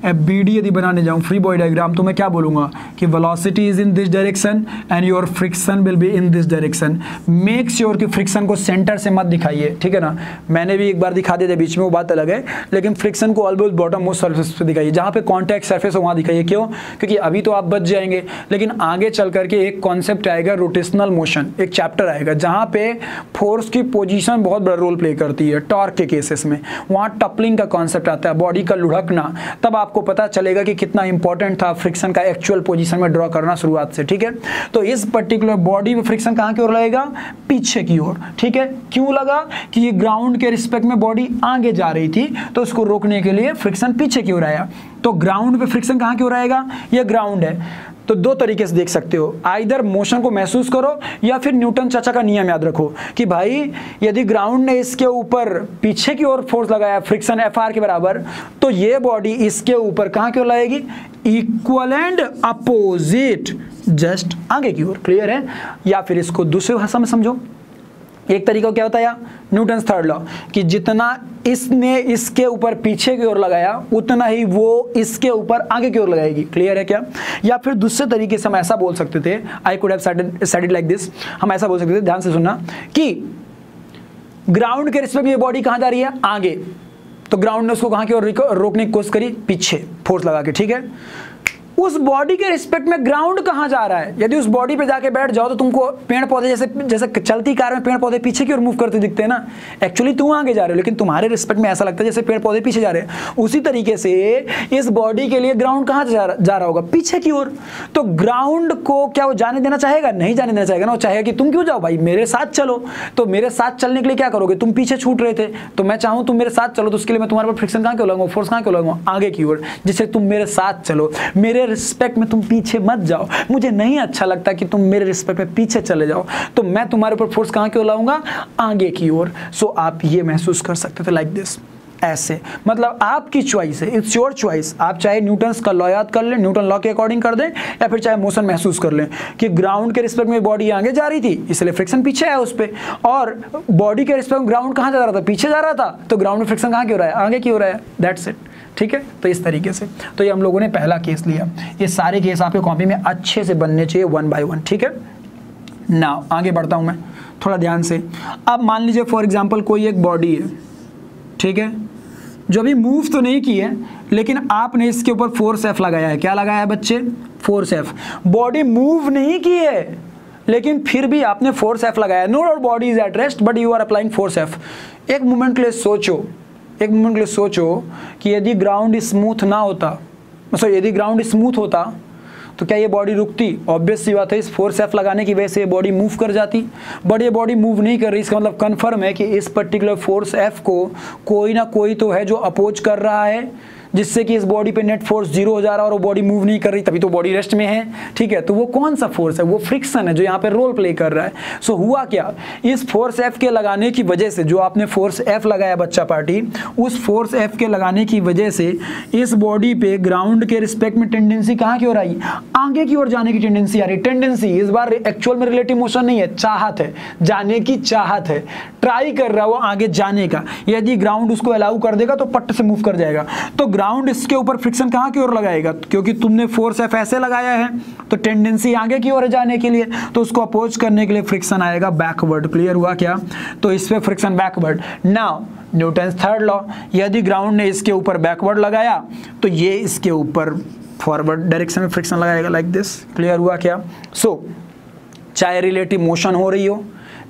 FBD यदि बनाने जाऊं, फ्री बॉडी डायग्राम, तो मैं क्या बोलूंगा कि velocity is in this direction and your friction will be in this direction. Make sure कि फ्रिक्शन को सेंटर से मत दिखाइए, ठीक है ना। मैंने भी एक बार दिखा दिया था बीच में, वो बात अलग है, लेकिन फ्रिक्शन को ऑलवेज बॉटम मोस्ट सरफेस पे दिखाइए, जहां पे कॉन्टैक्ट सरफेस हो वहां दिखाइए। क्यों? क्योंकि अभी तो आप बच जाएंगे, लेकिन आगे चल करके एक कॉन्सेप्ट आएगा रोटेशनल मोशन, एक चैप्टर आएगा जहां पे फोर्स की पोजीशन बहुत बड़ा रोल प्ले करती है। टॉर्क के केसेस में वहां टपलिंग का कॉन्सेप्ट आता है, बॉडी का लुढ़कना, तब आपको पता चलेगा कि कितना इंपॉर्टेंट था फ्रिक्शन का एक्चुअल पोजीशन में ड्रॉ करना शुरुआत से, ठीक है। तो इस पर्टिकुलर बॉडी में फ्रिक्शन कहां की ओर लगेगा? पीछे की ओर, ठीक है। क्यों लगा? कि ये ग्राउंड के रिस्पेक्ट में बॉडी आगे जा रही थी, तो इसको रोकने के लिए फ्रिक्शन पीछे की ओर आया। तो ग्राउंड पे फ्रिक्शन कहां की ओर आएगा? ये ग्राउंड है, तो दो तरीके से देख सकते हो, आइदर मोशन को महसूस करो या फिर न्यूटन चाचा का नियम याद रखो कि भाई यदि ग्राउंड ने इसके ऊपर पीछे की ओर फोर्स लगाया फ्रिक्शन Fr के बराबर, तो ये बॉडी इसके ऊपर कहां की ओर लगेगी? इक्वल एंड अपोजिट, जस्ट आगे की ओर। क्लियर है? या फिर इसको दूसरी भाषा में समझो, एक तरीका क्या होता है न्यूटन थर्ड लॉ, कि जितना इसने इसके ऊपर पीछे की ओर लगाया उतना ही वो इसके ऊपर आगे की ओर लगाएगी। क्लियर है क्या? या फिर दूसरे तरीके से हम ऐसा बोल सकते थे, I could have said it like this, हम ऐसा बोल सकते थे, ध्यान से सुनना, कि ग्राउंड के रिस्पेक्ट में ये बॉडी कहां जा रही है? आगे, तो ग्राउंड ने उसको कहां की ओर रोकने की कोशिश करी? पीछे, फोर्स लगा के, ठीक है। उस बॉडी के रिस्पेक्ट में ग्राउंड कहां जा रहा है? यदि उस बॉडी पे जाके बैठ जाओ तो तुमको पेड़ पौधे जैसे चलती कार में पेड़ पौधे पीछे की ओर मूव करते दिखते हैं ना, एक्चुअली तुम आगे जा रहे हो, लेकिन तुम्हारे रिस्पेक्ट में ऐसा लगता है जैसे पेड़ पौधे पीछे जा रहे हैं। उसी तरीके से इस बॉडी के लिए ग्राउंड कहां जा रहा होगा? पीछे की ओर। तो ग्राउंड को क्या वो जाने देना चाहेगा? नहीं जाने देना चाहेगा ना, वो चाहेगा कि तुम क्यों जाओ भाई, मेरे साथ चलो। तो मेरे साथ चलने के लिए क्या करोगे? तुम पीछे छूट रहे थे, तो मैं चाहूं तुम मेरे साथ चलो, तो उसके लिए मैं तुम्हारे पर फ्रिक्शन कहां क्यों लगाऊंगा? फोर्स कहां क्यों लगाऊंगा? आगे की ओर, जिससे तुम मेरे साथ चलो, मेरे रिस्पेक्ट में तुम पीछे मत जाओ। मुझे नहीं अच्छा लगता कि तुम मेरे रिस्पेक्ट में पीछे चले जाओ, तो मैं तुम्हारे ऊपर फोर्स कहां क्यों लाऊंगा? आगे की ओर। सो आप ये महसूस कर सकते थे लाइक दिस, ऐसे। मतलब आपकी चॉइस है, इट्स योर चॉइस। आप चाहे न्यूटन का लॉ याद कर लें, न्यूटन लॉ के अकॉर्डिंग कर दें, या फिर चाहे मोशन महसूस कर लें कि ग्राउंड के रिस्पेक्ट में बॉडी आगे जा रही थी इसलिए फ्रिक्शन पीछे है उस पे, और बॉडी के रिस्पेक्ट में ग्राउंड कहां जा रहा था? पीछे जा रहा था, तो ग्राउंड में फ्रिक्शन कहां की ओर है? आगे की ओर है। दैट्स इट, ठीक है। तो इस तरीके से, तो ये हम लोगों ने पहला केस लिया। ये सारे केस आपके कॉपी में अच्छे से बनने चाहिए 1 by 1, ठीक है। नाउ आगे बढ़ता हूँ मैं थोड़ा ध्यान से। अब मान लीजिए फॉर एग्जांपल कोई एक बॉडी है, ठीक है, जो अभी मूव तो नहीं की है, लेकिन आपने इसके ऊपर फोर्स एफ लगाया है। क्या लगाया है बच्चे? Force F. बॉडी मूव नहीं की है, लेकिन फिर भी आपने फोर्स एफ लगाया। No doubt body is at rest but you are applying force F. एक मोमेंट के लिए सोचो कि यदि ग्राउंड स्मूथ ना होता, मतलब यदि ग्राउंड स्मूथ होता तो क्या ये बॉडी रुकती? ऑब्वियस सी बात है, इस फोर्स एफ लगाने की वजह से ये बॉडी मूव कर जाती, बट ये बॉडी मूव नहीं कर रही। इसका मतलब कन्फर्म है कि इस पर्टिकुलर फोर्स एफ को कोई ना कोई तो है जो अपोज कर रहा है, जिससे कि इस बॉडी पे नेट फोर्स 0 हो जा रहा है और वो बॉडी मूव नहीं कर रही, तभी तो बॉडी रेस्ट में है। ठीक है, तो वो कौन सा फोर्स है? वो फ्रिक्शन है जो यहाँ पे रोल प्ले कर रहा है। सो हुआ क्या, इस फोर्स एफ के लगाने की वजह से, जो आपने फोर्स एफ लगाया बच्चा पार्टी, उस फोर्स एफ के लगाने की वजह से इस बॉडी पे ग्राउंड के रिस्पेक्ट में टेंडेंसी कहाँ की ओर आई? आगे की ओर जाने की टेंडेंसी आ रही। टेंडेंसी इस बार एक्चुअल में रिलेटिव मोशन नहीं है, चाहत है, जाने की चाहत है, ट्राई कर रहा है वो आगे जाने का। यदि ग्राउंड उसको अलाउ कर देगा तो पट्ट से मूव कर जाएगा। तो ग्राउंड इसके ऊपर फ्रिक्शन कहाँ की ओर लगाएगा? क्योंकि तुमने फोर्स एफ ऐसे लगाया है तो टेंडेंसी आगे की ओर है जाने के लिए, तो उसको अपोज करने के लिए फ्रिक्शन आएगा बैकवर्ड। क्लियर हुआ क्या? तो इस पे friction backward. Now Newton's third law, यदि ग्राउंड ने इसके ऊपर बैकवर्ड लगाया तो ये इसके ऊपर फॉरवर्ड डायरेक्शन में फ्रिक्शन लगाएगा, लाइक दिस। क्लियर हुआ क्या? सो चाहे रिलेटिव मोशन हो रही हो,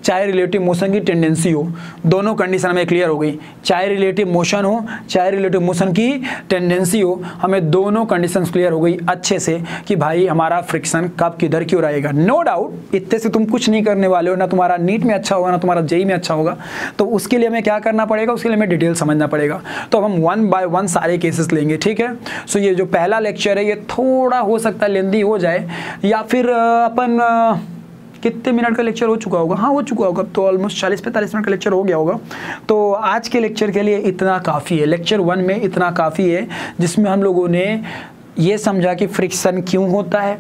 चाहे रिलेटिव मोशन की टेंडेंसी हो, दोनों कंडीशन हमें क्लियर हो गई। चाहे रिलेटिव मोशन हो, चाहे रिलेटिव मोशन की टेंडेंसी हो, हमें दोनों कंडीशंस क्लियर हो गई अच्छे से कि भाई हमारा फ्रिक्शन कब किधर की ओर आएगा। नो डाउट इतने से तुम कुछ नहीं करने वाले हो, ना तुम्हारा नीट में अच्छा होगा, ना तुम्हारा जेई में अच्छा होगा। तो उसके लिए हमें क्या करना पड़ेगा? उसके लिए हमें डिटेल समझना पड़ेगा। तो हम 1 बाय 1 सारे केसेस लेंगे, ठीक है। सो ये जो पहला लेक्चर है ये थोड़ा हो सकता है लेंदी हो जाए, या फिर अपन कितने मिनट का लेक्चर हो चुका होगा? हाँ हो चुका होगा, तो ऑलमोस्ट 40-45 मिनट का लेक्चर हो गया होगा। तो आज के लेक्चर के लिए इतना काफ़ी है, लेक्चर 1 में इतना काफ़ी है, जिसमें हम लोगों ने ये समझा कि फ्रिक्शन क्यों होता है,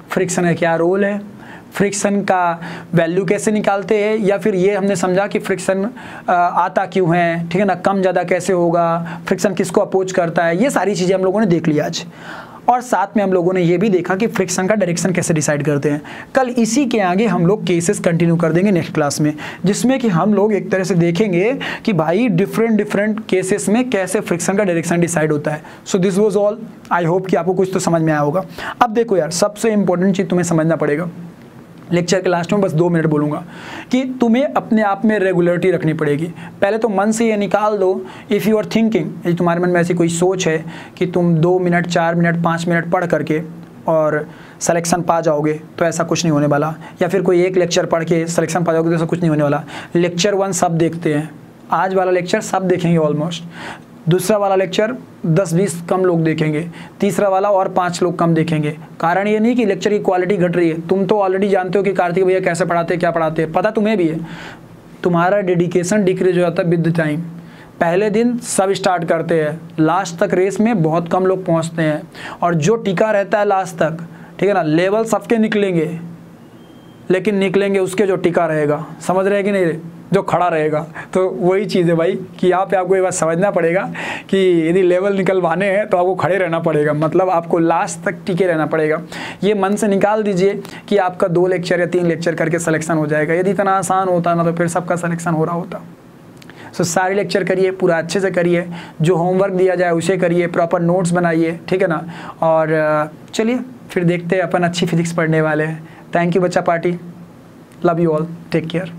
फ्रिक्शन का क्या रोल है, फ्रिक्शन का वैल्यू कैसे निकालते हैं, या फिर ये हमने समझा कि फ्रिक्शन आता क्यों है, ठीक है ना, कम ज़्यादा कैसे होगा, फ्रिक्शन किसको अपोज करता है, ये सारी चीज़ें हम लोगों ने देख लिया आज। और साथ में हम लोगों ने ये भी देखा कि फ्रिक्शन का डायरेक्शन कैसे डिसाइड करते हैं। कल इसी के आगे हम लोग केसेस कंटिन्यू कर देंगे नेक्स्ट क्लास में, जिसमें कि हम लोग एक तरह से देखेंगे कि भाई डिफरेंट केसेस में कैसे फ्रिक्शन का डायरेक्शन डिसाइड होता है। So this was all. I hope कि आपको कुछ तो समझ में आया होगा। अब देखो यार, सबसे इंपॉर्टेंट चीज़ तुम्हें समझना पड़ेगा, लेक्चर के लास्ट में बस 2 मिनट बोलूँगा कि तुम्हें अपने आप में रेगुलरिटी रखनी पड़ेगी। पहले तो मन से ये निकाल दो, इफ़ यू आर थिंकिंग, यदि तुम्हारे मन में ऐसी कोई सोच है कि तुम 2 मिनट 4 मिनट 5 मिनट पढ़ करके और सिलेक्शन पा जाओगे, तो ऐसा कुछ नहीं होने वाला। या फिर कोई एक लेक्चर पढ़ के सिलेक्शन पा जाओगे तो ऐसा कुछ नहीं होने वाला। लेक्चर 1 सब देखते हैं, आज वाला लेक्चर सब देखेंगे ऑलमोस्ट, दूसरा वाला लेक्चर 10-20 कम लोग देखेंगे, तीसरा वाला और 5 लोग कम देखेंगे। कारण ये नहीं कि लेक्चर की क्वालिटी घट रही है, तुम तो ऑलरेडी जानते हो कि कार्तिक भैया कैसे पढ़ाते हैं, क्या पढ़ाते हैं, पता तुम्हें भी है। तुम्हारा डेडिकेशन डिक्रीज हो जाता है विद द टाइम। पहले दिन सब स्टार्ट करते हैं, लास्ट तक रेस में बहुत कम लोग पहुँचते हैं, और जो टिका रहता है लास्ट तक, ठीक है ना, लेवल सबके निकलेंगे, लेकिन निकलेंगे उसके जो टिका रहेगा। समझ रहे कि नहीं? जो खड़ा रहेगा। तो वही चीज़ है भाई कि यहाँ पे आपको ये बात समझना पड़ेगा कि यदि लेवल निकलवाने हैं तो आपको खड़े रहना पड़ेगा, मतलब आपको लास्ट तक टिके रहना पड़ेगा। ये मन से निकाल दीजिए कि आपका 2 लेक्चर या 3 लेक्चर करके सिलेक्शन हो जाएगा। यदि इतना आसान होता ना तो फिर सबका सिलेक्शन हो रहा होता। सो सारे लेक्चर करिए, पूरा अच्छे से करिए, जो होमवर्क दिया जाए उसे करिए, प्रॉपर नोट्स बनाइए, ठीक है ना। और चलिए फिर देखते हैं, अपन अच्छी फिजिक्स पढ़ने वाले हैं। थैंक यू बच्चा party, love you all, take care.